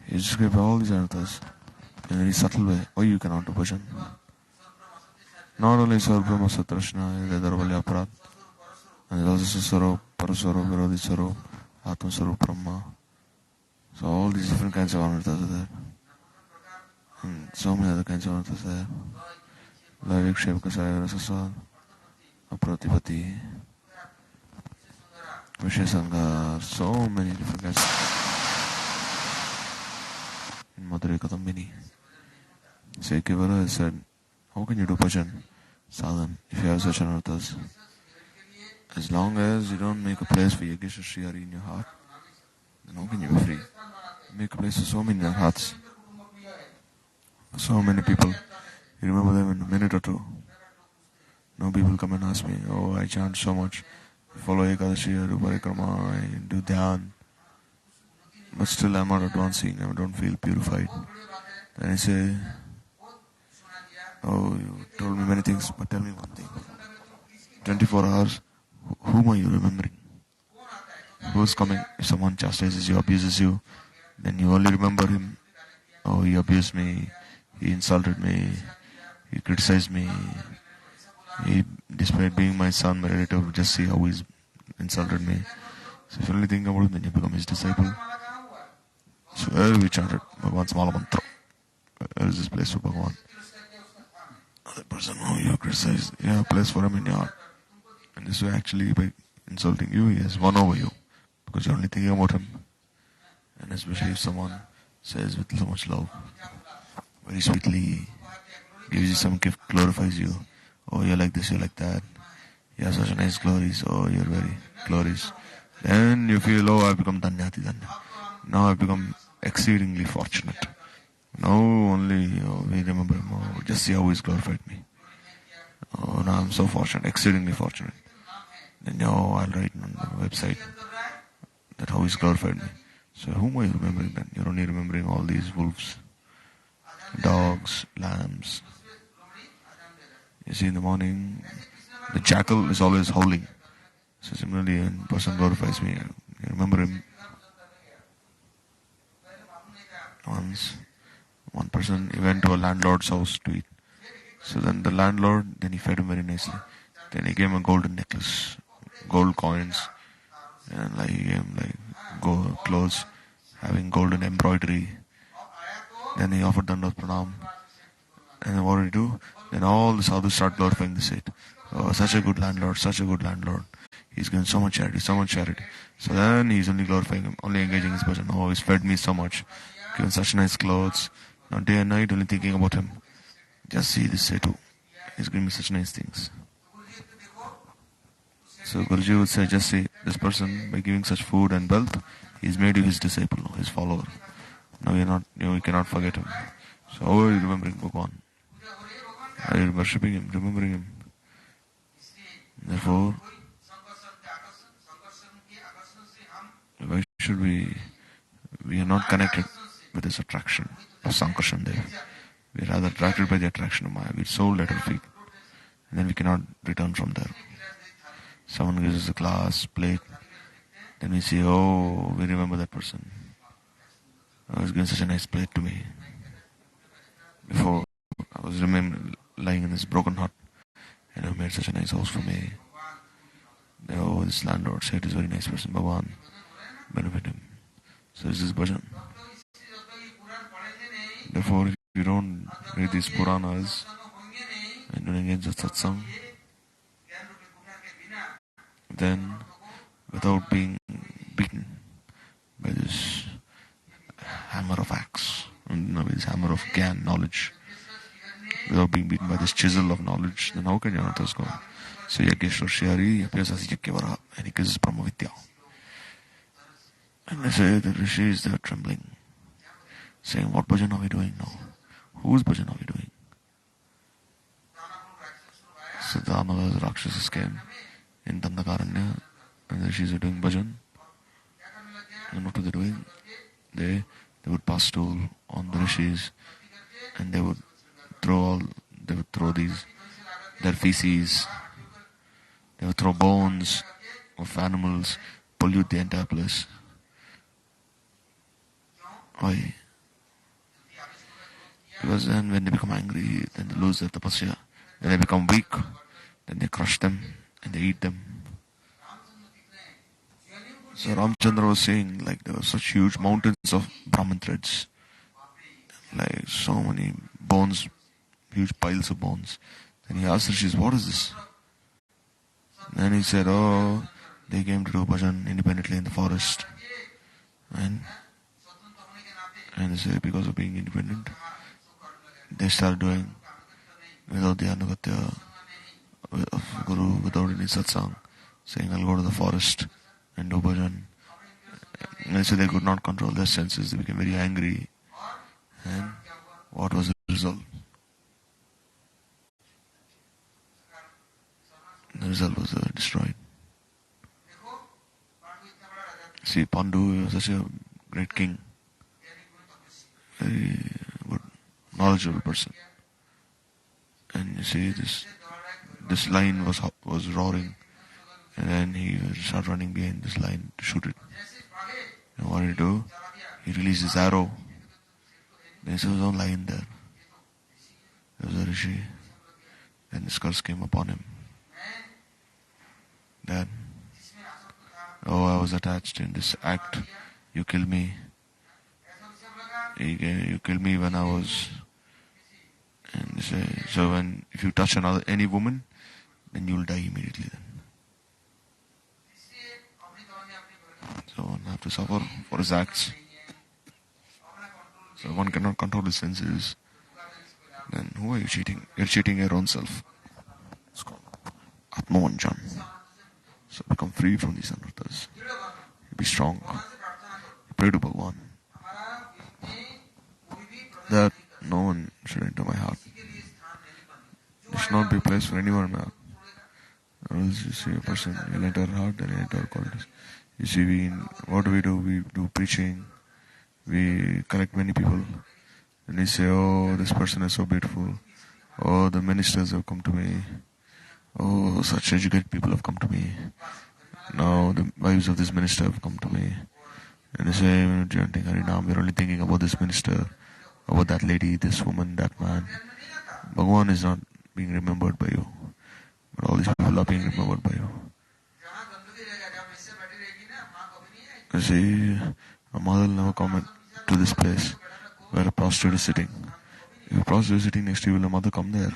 He is described all these anarthas in a very subtle way. Why you cannot do bhajan? Not only Sarvbrahma Satrashna, Vedarvalya Aparat, and also Sarup, Parasarup, Virodhi Sarup, Atma Sarup Brahma. So all these different kinds of anarthas are there. And so many other kinds of anarthas are there. Lavik Shevka Sayara Sasad, Apratipati, Vishesanga, so many different kinds. Madurai Kadambini. So Kivara said, how can you do bhajan, sadhan, if you have such anarthas? As long as you don't make a place for Yageshwar Sri Hari in your heart, then how can you be free? Make a place for so many in your hearts. So many people, you remember them in a minute or two. Now people come and ask me, oh, I chant so much, I follow Ekadashi, I do parikrama, I do dhyan, but still I'm not advancing, I don't feel purified. Then I say, oh, you told me many things, but tell me one thing. 24 hours, whom are you remembering? Who's coming? If someone chastises you, abuses you, then you only remember him. Oh, he abused me, he insulted me, he criticized me, he, despite being my son, my relative, just see how he's insulted me. So if you only think about him, then you become his disciple. So where we chanted Bhagavan's Mala Mantra. Where is this place for Bhagavan? The person who you criticize, you have a place for him in your heart. And this way actually by insulting you, he has won over you. Because you're only thinking about him. And especially if someone says with so much love, very sweetly, gives you some gift, glorifies you. Oh, you're like this, you're like that. You have such a nice glories. Oh, you're very glories. Then you feel, oh, I've become dhanyati dhanya. Now I've become exceedingly fortunate. Now only we remember him. Oh, just see how he's glorified me. Oh, now I'm so fortunate, exceedingly fortunate. Then I'll write on the website that how he's glorified me. So whom are you remembering then? You're only remembering all these wolves, dogs, lambs. You see in the morning, the jackal is always howling. So similarly, when a person glorifies me, I remember him. Once, one person, he went to a landlord's house to eat. So then the landlord, then he fed him very nicely. Then he gave him a golden necklace, gold coins, and like he gave him like gold clothes, having golden embroidery. Then he offered Dandavat Pranam. And then what did he do? Then all the sadhus start glorifying the saint. Oh, such a good landlord, such a good landlord. He's given so much charity, so much charity. So then he's only glorifying him, only engaging his bhajan. Oh, he's fed me so much, given such nice clothes. Now day and night only thinking about him. Just see this Setu. He's giving me such nice things. So Guruji would say, just see, this person, by giving such food and wealth, he's made you his disciple, his follower. Now you cannot forget him. So how are you remembering Bhagavan? Are you worshipping him, remembering him? Therefore, why should we are not connected with this attraction of Sankarshan Dev. We are rather attracted by the attraction of Maya. We're sold at our feet. And then we cannot return from there. Someone gives us a glass, plate. Then we say, oh, we remember that person. Oh, he's given such a nice plate to me. Before, I was lying in this broken hut. And he made such a nice house for me. Oh, this landlord said he's a very nice person. Bhagavan, benefit him. So this is bhajan. Therefore, if you don't read these Puranas and don't engage the satsang, then without being beaten by this hammer of axe, this hammer of gyan, knowledge, without being beaten by this chisel of knowledge, then how can your anarthas go? So Yageshwar Sri Hari appears as Yagyavara and he gives Brahma Vidya. And they say the rishis, they are trembling, saying, what bhajan are we doing now? Whose bhajan are we doing? So the Amalas, Rakshasas came in Dandakaranya and the rishis are doing bhajan. And what were they doing? They would pass stool on the rishis and they would throw their feces, they would throw bones of animals, pollute the entire place. Why? Because then when they become angry, then they lose their tapasya. When they become weak, then they crush them and they eat them. So Ramchandra was saying, like there were such huge mountains of Brahman threads, like so many bones, huge piles of bones. Then he asked Rishis, what is this? Then he said, oh, they came to do bhajan independently in the forest. And And they say because of being independent, they start doing without the anugatya of Guru, without any satsang, saying I'll go to the forest and do bhajan. And so they could not control their senses, they became very angry. And what was the result? The result was destroyed. See, Pandu was such a great king, very good, knowledgeable person. And you see, this lion was roaring, and then he started running behind this lion to shoot it. And what did he do? He released his arrow. There was no lion there. There was a rishi. And this curse came upon him. That, oh, I was attached in this act. You killed me. You killed me when I was. And they say, so when if you touch any woman, then you will die immediately. Then, so one have to suffer for his acts. So one cannot control his senses. Then who are you cheating? You're cheating your own self. It's called Atmavanjan. So become free from these anarthas. Be strong. Pray to Bhagavan that no one should enter my heart. There should not be a place for anyone in my heart. Or else you see a person, he'll enter our heart, then he'll enter our qualities. You see, what do? We do preaching. We collect many people. And we say, oh, this person is so beautiful. Oh, the ministers have come to me. Oh, such educated people have come to me. Now the wives of this minister have come to me. And they say, we're not chanting Harinam, we're only thinking about this minister, about that lady, this woman, that man. Bhagavan is not being remembered by you. But all these people are being remembered by you. You see, a mother will never come to this place where a prostitute is sitting. If a prostitute is sitting next to you, will a mother come there?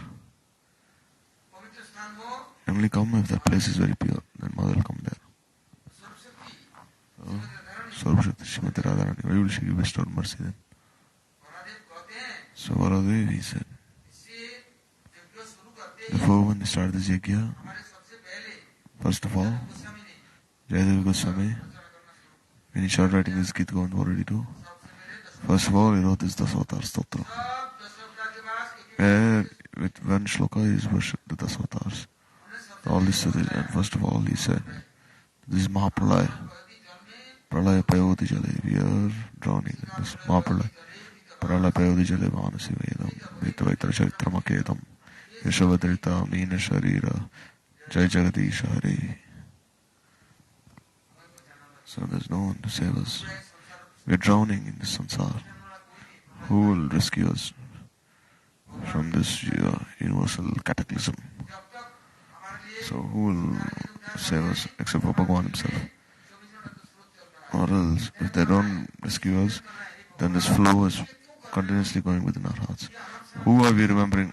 Only come if that place is very pure, then mother will come there. So, Srimati Radharani, why would she give bestowed mercy then? So Varahadev, he said, before when they started this yajna, first of all, Jayadev Goswami, when he started writing this Gita Govind 482, first of all he wrote this Dasavatar Stotra, where with one shloka he worshipped the Dasavatars. All this, and first of all he said, this is Mahapralaya, Pralaya Payodi Jale, we are drowning in this Mahapralaya, Pralaya Payodi Jale Vanasi Vedam, Vitavaitra Charitramakedam, Yashavadrita Meena Sharira, Jai Jagadisha Hare. So there's no one to save us. We're drowning in this samsara. Who will rescue us from this universal cataclysm? So who will save us except for Bhagavan himself? Or else, if they don't rescue us, then this flow is continuously going within our hearts. Who are we remembering?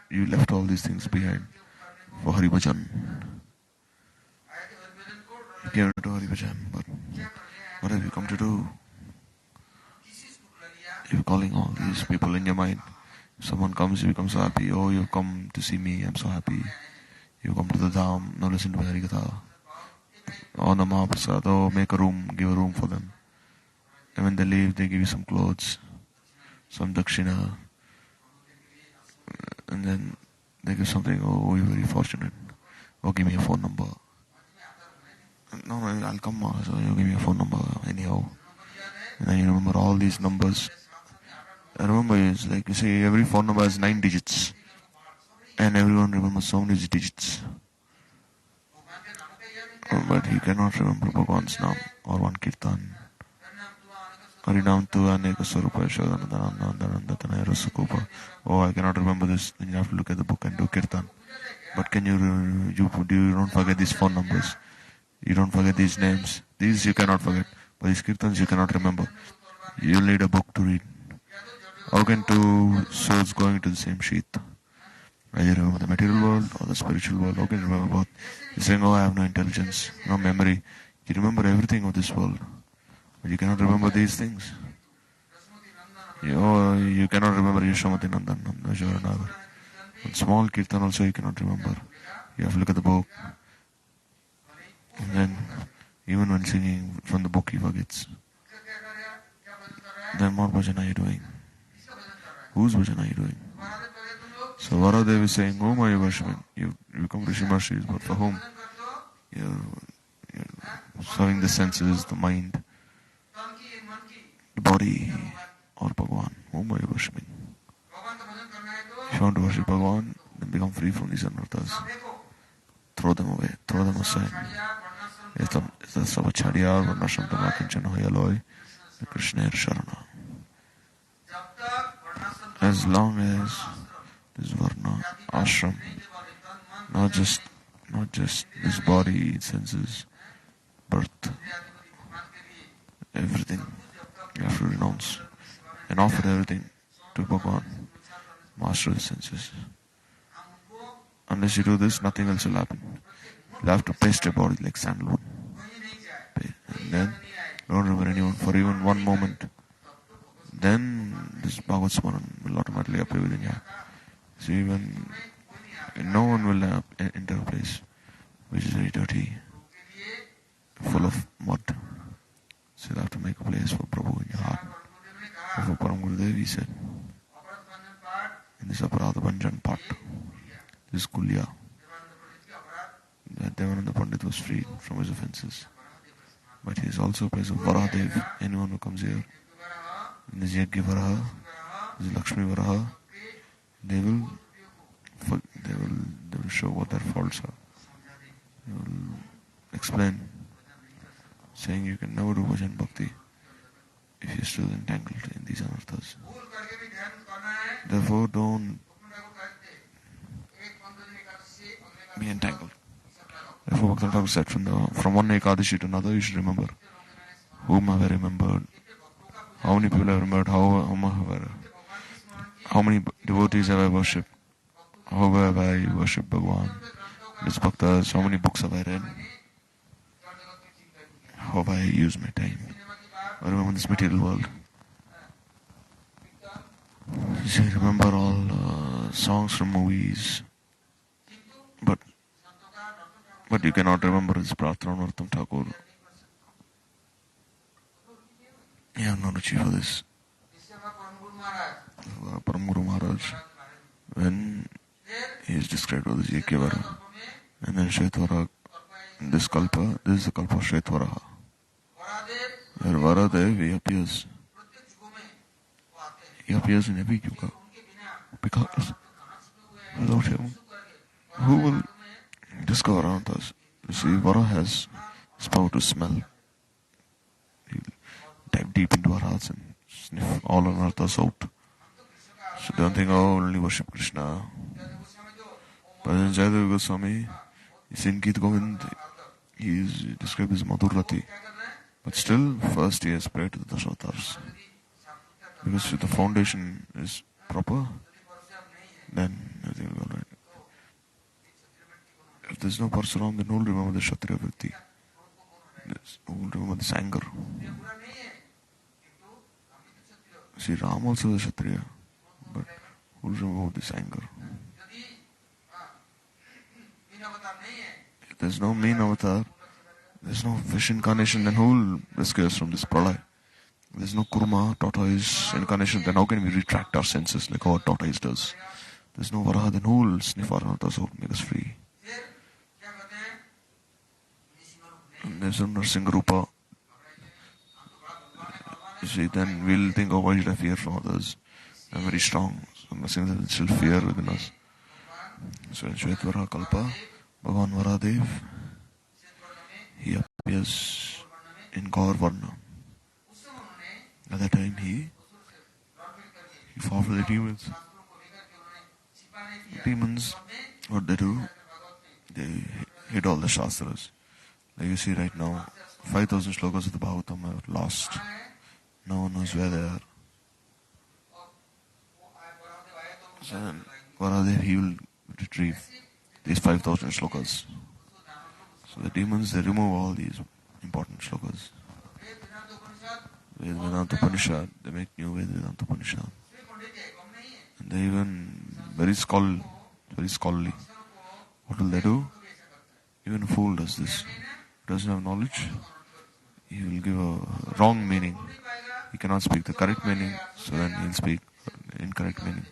You left all these things behind for Hari Bhajan. You came to Hari Bhajan, but what have you come to do? You're calling all these people in your mind. If someone comes, you become so happy. Oh, you've come to see me, I'm so happy. You come to the Dham, now listen to my Harikatha. On the Mahaprasad, oh, make a room, give a room for them. And when they leave, they give you some clothes, some dakshina. And then they give something, oh, you're very fortunate. Oh, give me a phone number. No, I'll come, so you give me a phone number, anyhow. And then you remember all these numbers. I remember, it's like, you see, every phone number has 9 digits. And everyone remembers so many digits. But he cannot remember Bhagavan's name or one kirtan. Harinam tu aneka sarupa yashodanandanandanandanaya rasakupa. Oh, I cannot remember this. Then you have to look at the book and do kirtan. But can you don't forget these phone numbers. You don't forget these names. These you cannot forget. But these kirtans you cannot remember. You'll need a book to read. How can two souls going into the same sheath? Either you remember the material world or the spiritual world. How can you remember both? You're saying, oh, I have no intelligence, no memory. You remember everything of this world. But you cannot remember these things. You cannot remember Yashamati Nandan, Nanda. One small kirtan also you cannot remember. You have to look at the book. And then, even when singing from the book, he forgets. Then what bhajan are you doing? Whose bhajan are you doing? So Varahadev is saying, whom are you worshipping? You become Rishi Mahashis, but for whom? You're serving the senses, the mind, the body, or Bhagwan. Whom are you worshipping? If you want to worship Bhagwan, then become free from these anarthas. Throw them away, throw them aside. Sabachadiyar, Varnasham Tamakinchana Hayaloy, the Krishna Sharana. As long as this Varna, ashram, not just this body, senses, birth, everything, you have to renounce and offer everything to Bhagwan, master of the senses. Unless you do this, nothing else will happen. You'll have to paste your body like sandalwood. And then, don't remember anyone for even one moment. Then, this Bhagavad Smaran will automatically appear within you. See, when no one will enter a place which is very dirty, full of mud. So you have to make a place for Prabhu in your heart. For Param Gurudev, he said, in this Aparadha Bhanjan part, this Kulya, that Devananda Pandit was freed from his offences. But he is also a place of Varahadev. Anyone who comes here, in this Yajna Varaha, this Lakshmi Varaha, they will show what their faults are. They will explain, saying you can never do bhajan bhakti if you're still entangled in these anarthas. Therefore, don't be entangled. Therefore, Bhakti Thakur said, from one Ekadashi to another, you should remember whom have I remembered, how many people have remembered, how many devotees have I worshipped, how have I worshipped Bhagwan, his bhaktas, how many books have I read, how have I used my time. I remember this material world. You say, remember all songs from movies, but you cannot remember his Prarthana Narottam Thakur. You have no ruchi for this. Param Guru Maharaj, when he is described as Yakyavara, and then Shvetwara, in this Kalpa, this is the Kalpa of Shvetwara. Where Varahadev, he appears in every yuga, because without him, who will discover around us? You see, Vara has his power to smell. He'll dive deep into our hearts and sniff all anarthas out. So don't think, oh, only worship Krishna. But in Jayadeva Goswami, he's in Gita Govind, he is described as Madhurati. But still, first he has prayed to the Dashavatars. Because if the foundation is proper, then everything will go right. If there's no Parsuram, then who will remember the Kshatriya Vritti? Who will remember this anger? See, Ram also is a Kshatriya, but who will remember this anger? If there's no main avatar, there's no fish incarnation, then who will rescue us from this pralay? If there's no kurma, tortoise incarnation, then how can we retract our senses like how a tortoise does? There's no Varaha, then who will sniff our anarthas out, make us free? And there's no Narsingarupa. You see, then we'll think, oh, why should I fear from others? I'm very strong. So Narsinga will still fear within us. So in Shvetvara Kalpa, Bhagavan Varahadev, he appears in Gaur Varna. At that time he fought with the demons. Demons, what they do, they hid all the Shastras. Like you see right now, 5,000 shlokas of the Bhagavatam are lost. No one knows where they are. So then, Varahadev, he will retrieve these 5,000 shlokas. So the demons, they remove all these important shlokas. Vedanta Upanishad, they make new Vedanta Upanishad. And they even very scholarly. What will they do? Even a fool does this. Doesn't have knowledge. He will give a wrong meaning. He cannot speak the correct meaning, so then he'll speak incorrect meaning.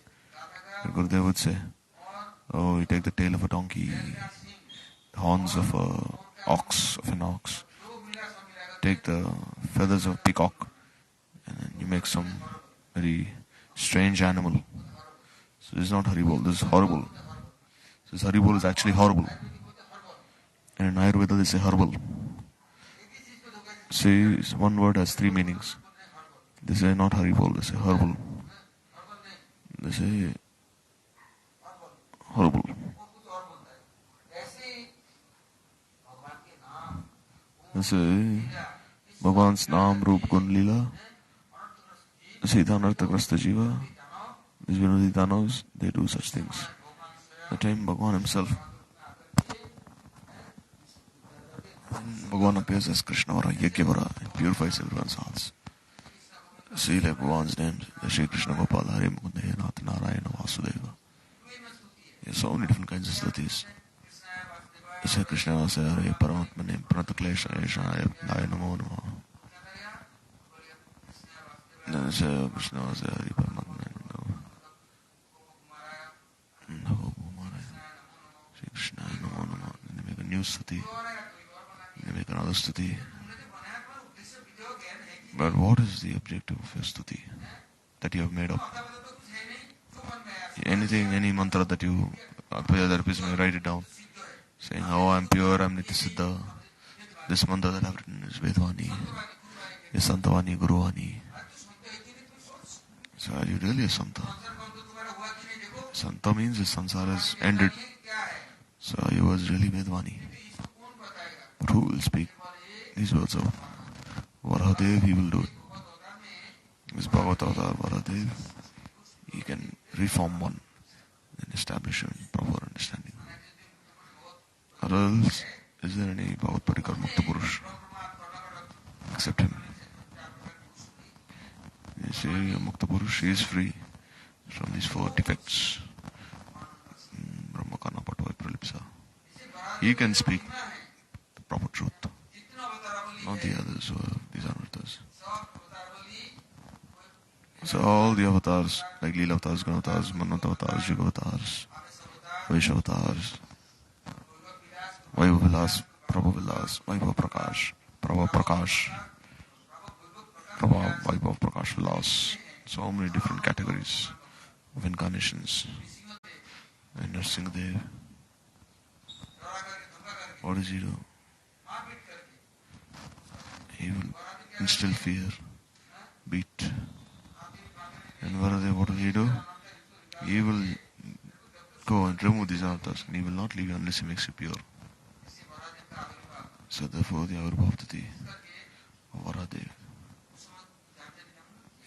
And Gurudev would say, oh, you take the tail of a donkey, the horns of an ox, take the feathers of a peacock, and then you make some very strange animal. So this is not Haribol, this is horrible. So this Haribol is actually horrible. And in Ayurveda they say herbal. See, one word has three meanings. They say not Haribol, they say herbal. They say horrible. They say Bhagwan's Naam, Roop, Gun, Leela. Sita, Narta, Grasta, Jiva. These Vinodi Danavs, they do such things. The time Bhagwan himself, Bhagwan appears as Krishnavara, Yagyavara, and purifies everyone's hearts. See like Bhagwan's names, Shri Krishna Gopala, Hare Mukunda, Nath Narayana, Vasudeva. There are so many different kinds of studies. Say Krishna, say Hare Paramatmane, Pranataklesha, Yeshaya, Naya Namo Namo. Then say Krishna, say Hare Paramatmane, Namo Shri Krishna, Namo Namo. Then they make a new study. They make another study. But what is the objective of your study that you have made up? Anything, any mantra that you, may write it down. Saying, oh, I'm pure, I'm Nitisiddha. This mantra that I've written is Vedvani, is Santavani, Guruvani. So are you really a Santa? Santa means his samsara is ended. So he was really Vedvani. But who will speak these words of Varahadev? He will do it. This Bhagavata Varahadev, he can reform one and establish a proper understanding. Or else, is there any Bhagavad Parikar Mukta Purush except him? You see, a Mukta Purush is free from these four defects. Brahmakana Patva Pralipsa. He can speak the proper truth. Not the others who are these anarthas. So all the avatars, like Leela avatars, Guna avatars, Manvanta avatars, Yuga avatars, Vaishya avatars, Vaibhav Vilas, Prabhu Vilas, Vaibhav Prakash, Prabhu Prakash, Prabhu Vaibhav Prakash Vilas. So many different categories of incarnations. And Nrsimhadev, what does he do? He will instill fear, beat. And Varahadev, what will he do? He will go and remove these anarthas, and he will not leave you unless he makes you pure. So therefore the Avirbhavtati of Varahadev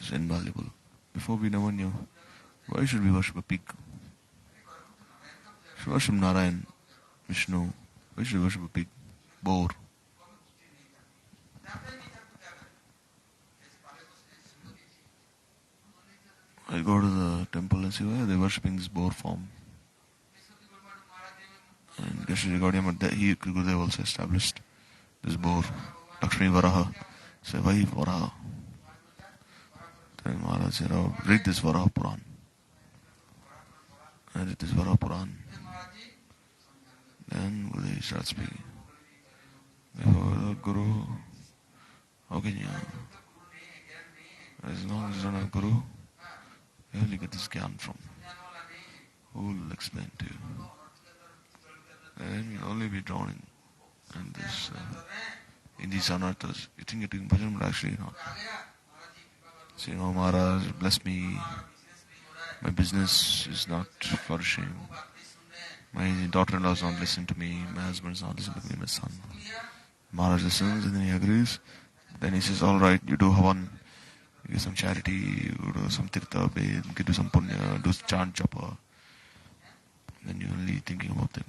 is invaluable. Before we never knew, why should we worship a pig? We should worship Narayan, Vishnu. Why should we worship a pig? Boar. I go to the temple and see why they're worshipping this boar form. And Geshri Gaudiya, Gurudev also established this boar, Lakshmi Varaha. Say, why Varaha? Then Maharaj said, oh, read this Varaha Puran. I read this Varaha Puran. Then Gurudev starts speaking. Guru, how can you? As long as you don't have Guru, where will you get this gyan from? Who will explain to you? And you'll only be drawn in these anarthas. You think you're doing bhajan, but actually not. So, Maharaj, bless me. My business is not flourishing. My daughter-in-law is not listening to me. My husband is not listening to me, my son. Maharaj listens and then he agrees. Then he says, alright, you do havan. You give some charity, you do some tirtha, bathe, you do some punya, do chant, japa. Then you're only thinking about them.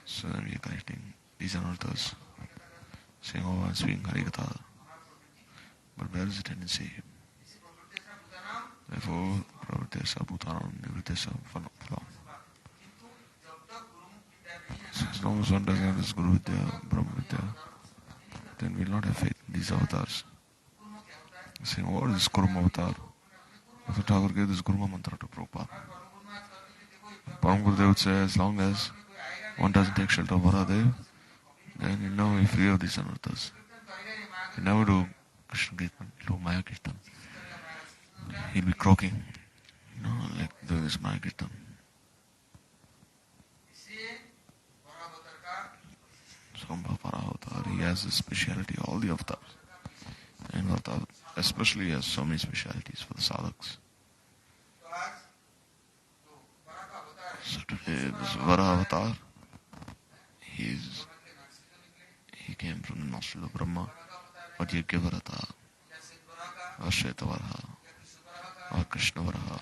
So then we are connecting these anarthas, saying, oh, I'm speaking Harikatha. But where is the tendency? Therefore, Pravritesa Bhutanam Nivritesa Phalam. So as long as one doesn't have this Guru Vidya, Brahma Vidya, then we'll not have faith in these avatars. Saying, what is this Kurma avatar? Dr. Thakur gave this Gurma mantra to Prabhupada. Param Gurudev would say, as long as one doesn't take shelter of Varahadev, then he'll never be free of these anarthas. He'll never do Krishna Kirtan, he'll do Maya Kirtan. He'll be croaking, like doing this Maya Kirtan. Sambha Paravatar, he has this speciality, all the avatars. And Avatar especially has so many specialities for the sadhaks. So today, this Varahavatar, he came from the nostril of Brahma, or Yajna Varata, or Sheta Varaha, or Krishna Varaha.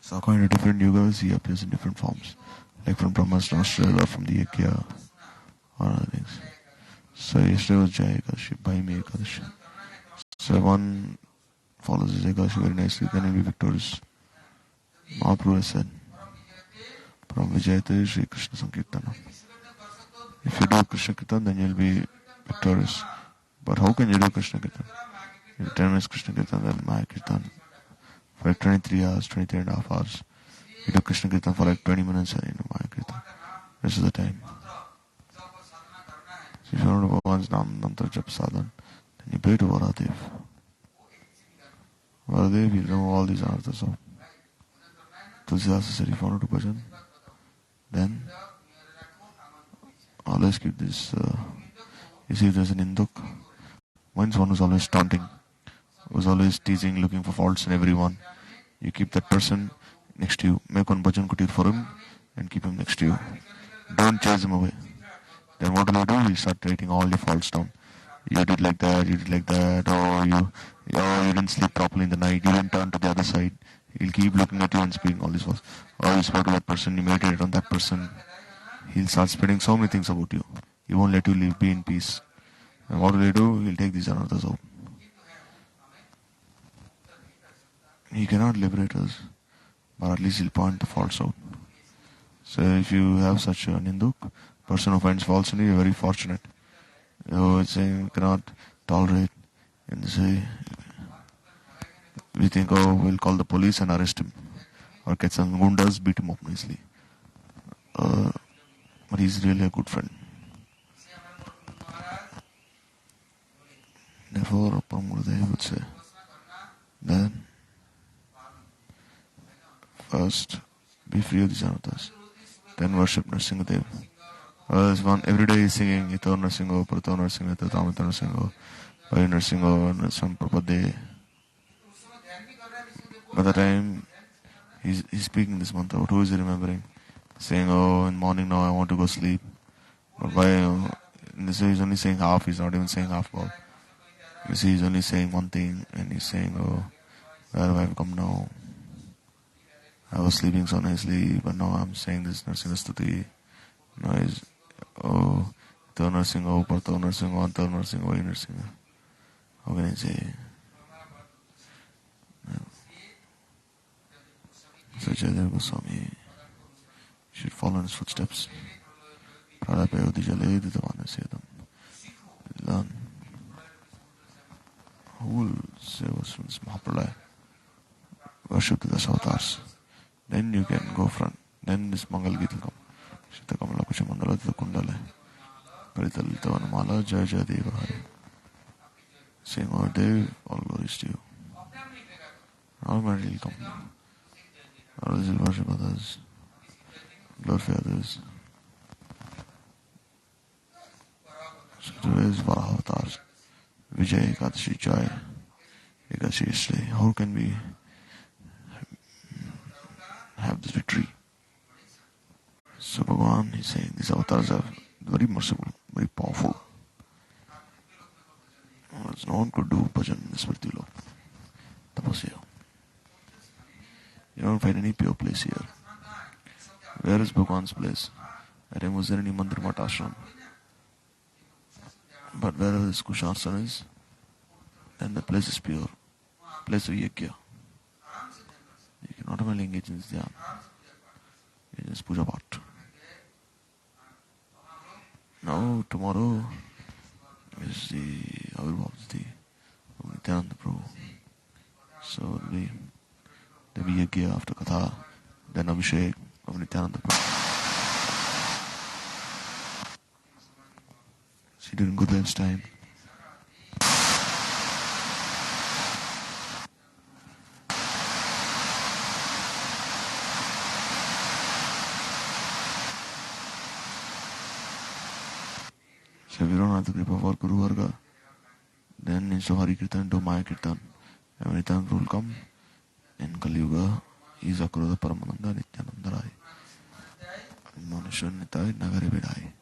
So according to different yugas, he appears in different forms, like from Brahma's nostril or from the Yajna, or other things. So yesterday was Jaya Ekadashi, Bhaimi Ekadashi. So one follows his Ekadashi very nicely, then he'll be victorious. Mahaprabhu has said, from Vijayate Shri Krishna Sankirtana. If you do Krishna Kirtan, then you'll be victorious. But how can you do Krishna Kirtan? You do 10 minutes Krishna Kirtan, then Maya Kirtan. For like 23 hours, 23 and a half hours. You do Krishna Kirtan for like 20 minutes and you do Maya Kirtan. This is the time. So if you want to go one's Nam Mantra Jap Sadhan, then you pray to Varahadev. Varahadev, you know all these anarthas out. Tulsidas said, if you want to do bhajan, then always keep this, you see there's an Induk. One's one who's always taunting, who's always teasing, looking for faults in everyone. You keep that person next to you. Make one bhajan kutir for him and keep him next to you. Don't chase him away. Then what will you do? You start writing all your faults down. You did like that, or you didn't sleep properly in the night, you didn't turn to the other side. He'll keep looking at you and speaking all these faults. Or you spoke to that person, you meditated on that person. He'll start spreading so many things about you. He won't let you be in peace. And what will he do? He'll take these anarthas out. He cannot liberate us, but at least he'll point the faults out. So if you have such an Ninduk, person who finds faults in you, you're very fortunate. It's saying we cannot tolerate, and they say, we think, we'll call the police and arrest him. Or get some gundas, beat him up nicely. But he's really a good friend. Therefore, Premananda would say, then, first, be free of these anarthas. Then worship Nrsimhadev. Every day he's singing, Ito Nrsimho, Prato Nrsimho, Tatamita Nrsimho, Bhai Nrsimho, Nrsim Prapade. By the time he's speaking this mantra, who is he remembering? Saying, in morning now I want to go sleep. But why? In this way he's only saying half, he's not even saying half about. You see, he's only saying one thing, and he's saying, where have I come now? I was sleeping so nicely, but now I'm saying this Nrsimha Stuti. Now he's, Ito Nrsimho, Parto Nrsimho, Anta Nrsimho, Bhai Nrsimho. How can I say? So Jayadeva Goswami should follow in his footsteps. Pradapayo Dijale Didavana Sedam. Learn. Who will save us from this Mahapralaya? Worship the Dasavatars. Then you can go front. Then this Mangal Gita will come. Shita Kamala Kusha Mandala Tita Kundale. Parita Litavana Mala Jaya Jaya Deva Hari. Saying, Dev, all glories to you. Automatically will come. Others will worship others. Glorify others. So today is Varahadev. Vijay Ekadashi Jaya. Ekadashi yesterday. How can we have this victory? So Bhagavan is saying these avatars are very merciful, very powerful. No one could do bhajan in this Vritti-lok. Tapasya. You don't find any pure place here. Where is Bhagavan's place? At him, was there any mandir mat ashram? But wherever this Kushasan is, then the place is pure, place of Yajna. You can automatically engage in this dhyan, in this Pujyapad. Now, tomorrow is the Avirbhavati of Nityananda Prabhu. So there'll be Yajna after Katha, then Abhishek of Nityananda Prabhu. See during Gurudev's time. So if you don't have the grip of our Guru Varga, then instead of Hari Kirtan, do Maya Kirtan. And when Nityananda will come, in Kali Yuga, he is Akroda Premananda Nityananda Rai. Manushan Nitai Nagari Vedai.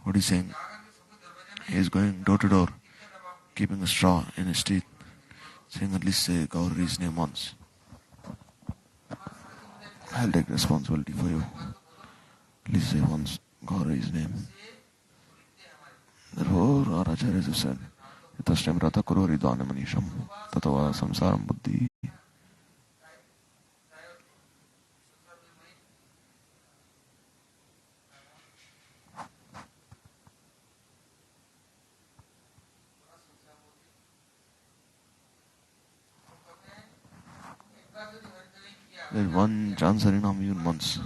What he's saying? He is going door to door, keeping a straw in his teeth, saying at least say Glories name once. I'll take responsibility for you. At least say once Glories name. Therefore, our Acharyas have said, Yatashtem Rata Kuro Ridvana Manisham, Tatava Samsaram Buddhi. There's one chance harinam even once.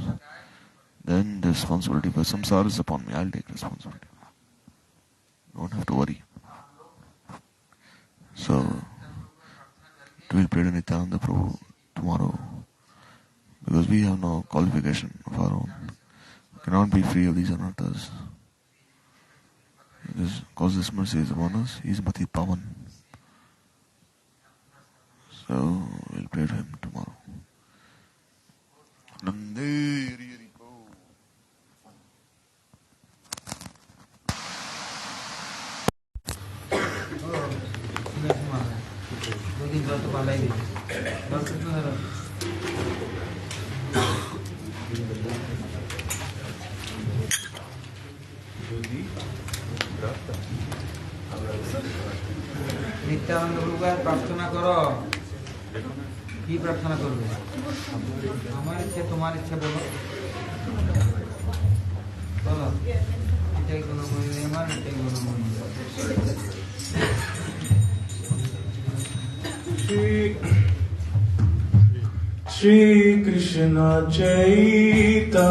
Then the responsibility for samsara is upon me. I'll take responsibility. Don't have to worry. So, we'll pray to Nityananda Prabhu tomorrow. Because we have no qualification of our own. We cannot be free of these anarthas. Because this mercy is upon us, he is Mati Pavan. So, we'll pray to him tomorrow. Nityananda প্রভুকে প্রার্থনা করো। কি প্রার্থনা করবে? আমার ইচ্ছে, তোমার ইচ্ছে বলো। বলো, এটাই কোনো মনে নেই আমার, এটাই কোনো মনে নেই। Shri Krishna Chaitanya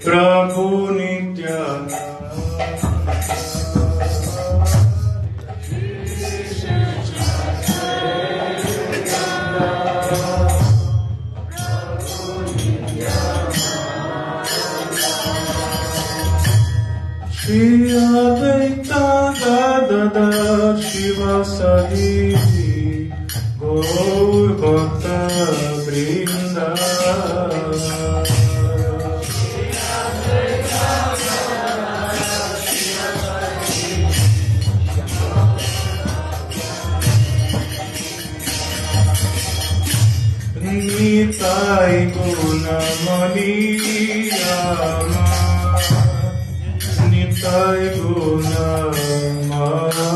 Prabhu Nityananda Shri Advaita Gadadhar Shivasadi Gaur Bhakta Vrinda Nitai Guna Maniyama Nitai Guna Mani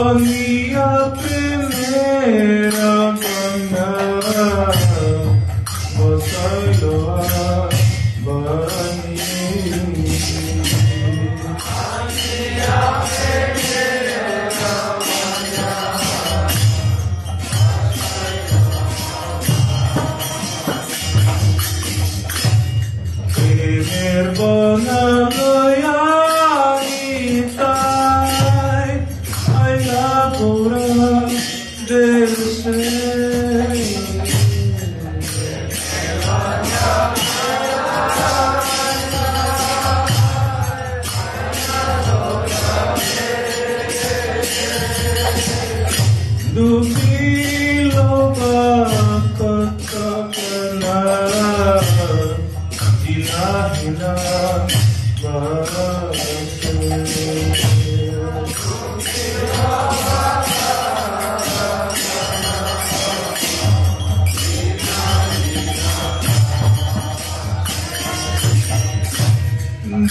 Amiya primera banda Vasalo bani Amiya primera banda Primer bona loyalita Pura del ser Dupilo Bhakta Hina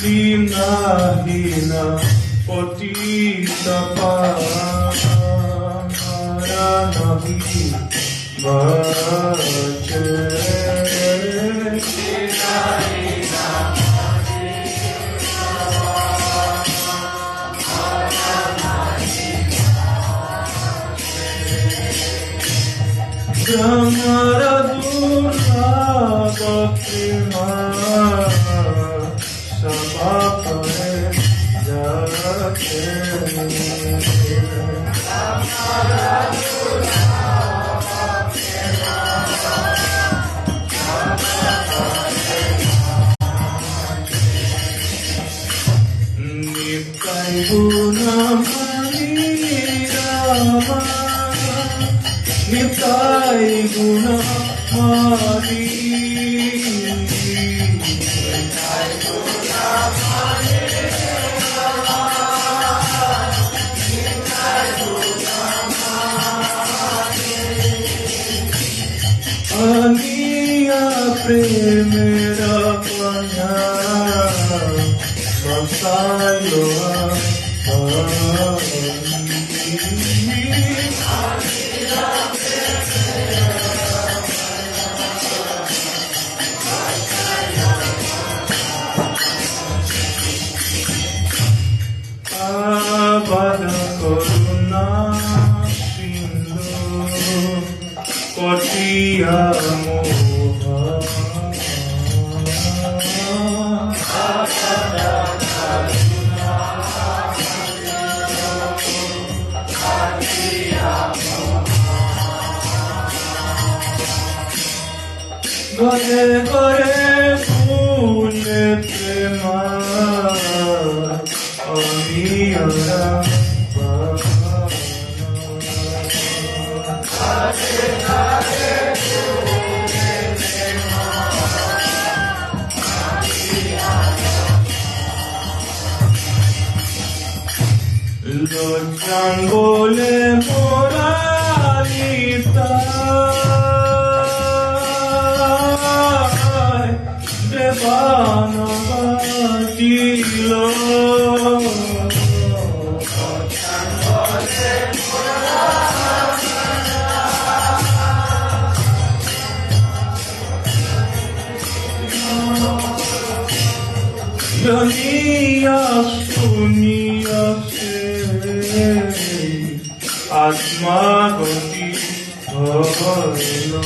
Dinahina Potita Paranahi Vache Brahmaradurna Bhaktima Sabapare Jate Nitai Gunamani Rama Nitai Gunamani Aniya Premera Panya Vasayo Abada Koruna Sindhu Kotiya Moha Gare gare pune prema amiyara Lochan bole moralita Devana Batilo Yoniya Suniya Se Atma Goti Bhavano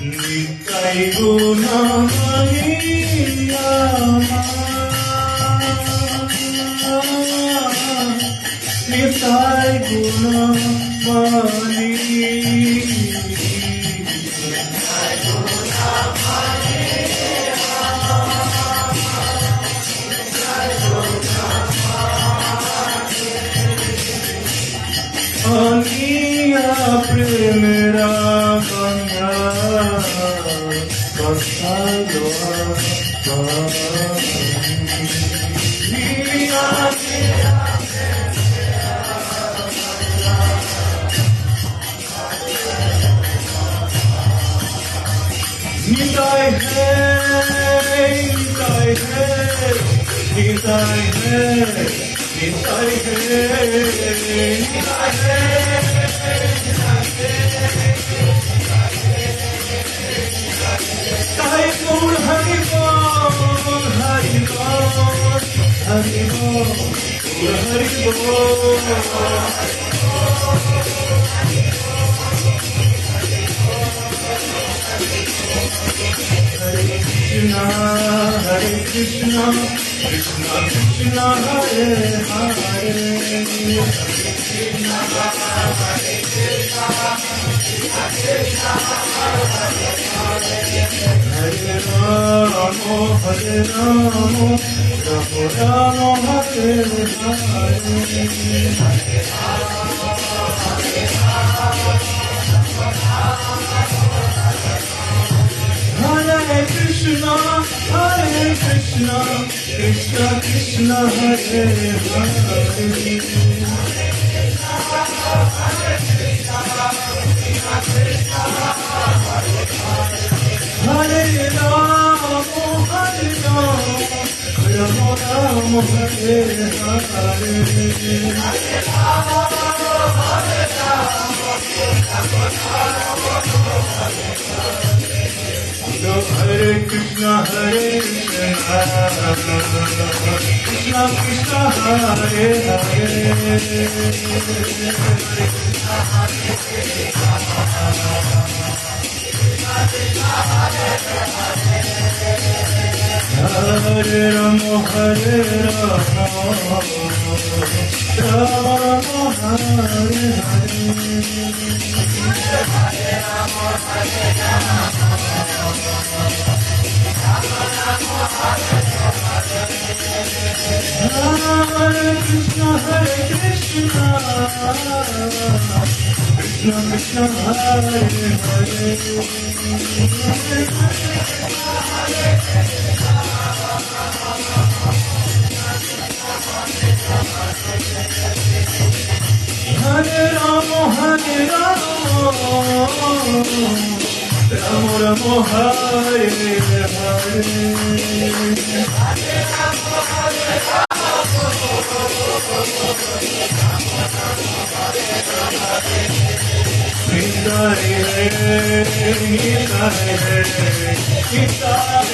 Nitai Gunamani Nitai Gunamani Aniya Premera Panya Vasayo Nitai Hey, Nitai Hey, Nitai Hey, Nitai Hey, Nitai Nitai Gaur Hari Bol, Hari Bol, Hari Bol, Hari Bol. Hare Krishna, Krishna Krishna, Hare Hare, Hare Rama, Hare Rama, Rama Rama, Hare Hare Krishna, Hare Krishna, Krishna Krishna Hare Hare. Hare Rama, Hare Rama, Rama Rama, Hare Hare. Hare Krishna, Hare Krishna, Krishna Krishna, Hare Hare. Hare Rama, Hare Rama, Rama Rama, Hare Hare. Hare Krishna, Hare Krishna, Krishna Krishna, Hare Hare. Hare Rama, Hare Rama, Rama Rama, Hare Hare. Gita Hare, Gita Hare, Gita Hare, Gita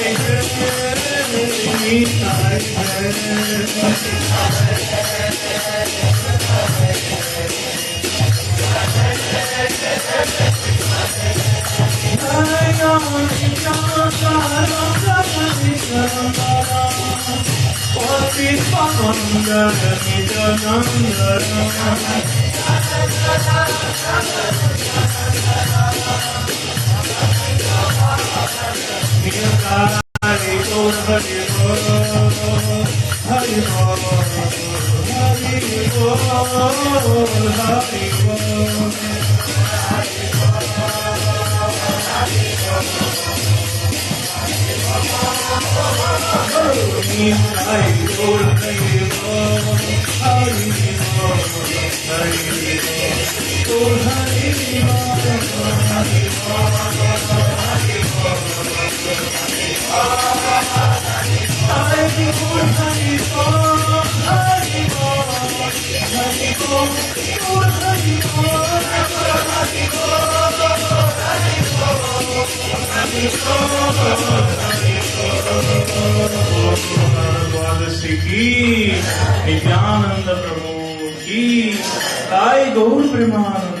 Nityanand प्रभु की, ताई गौर प्रेमानंद।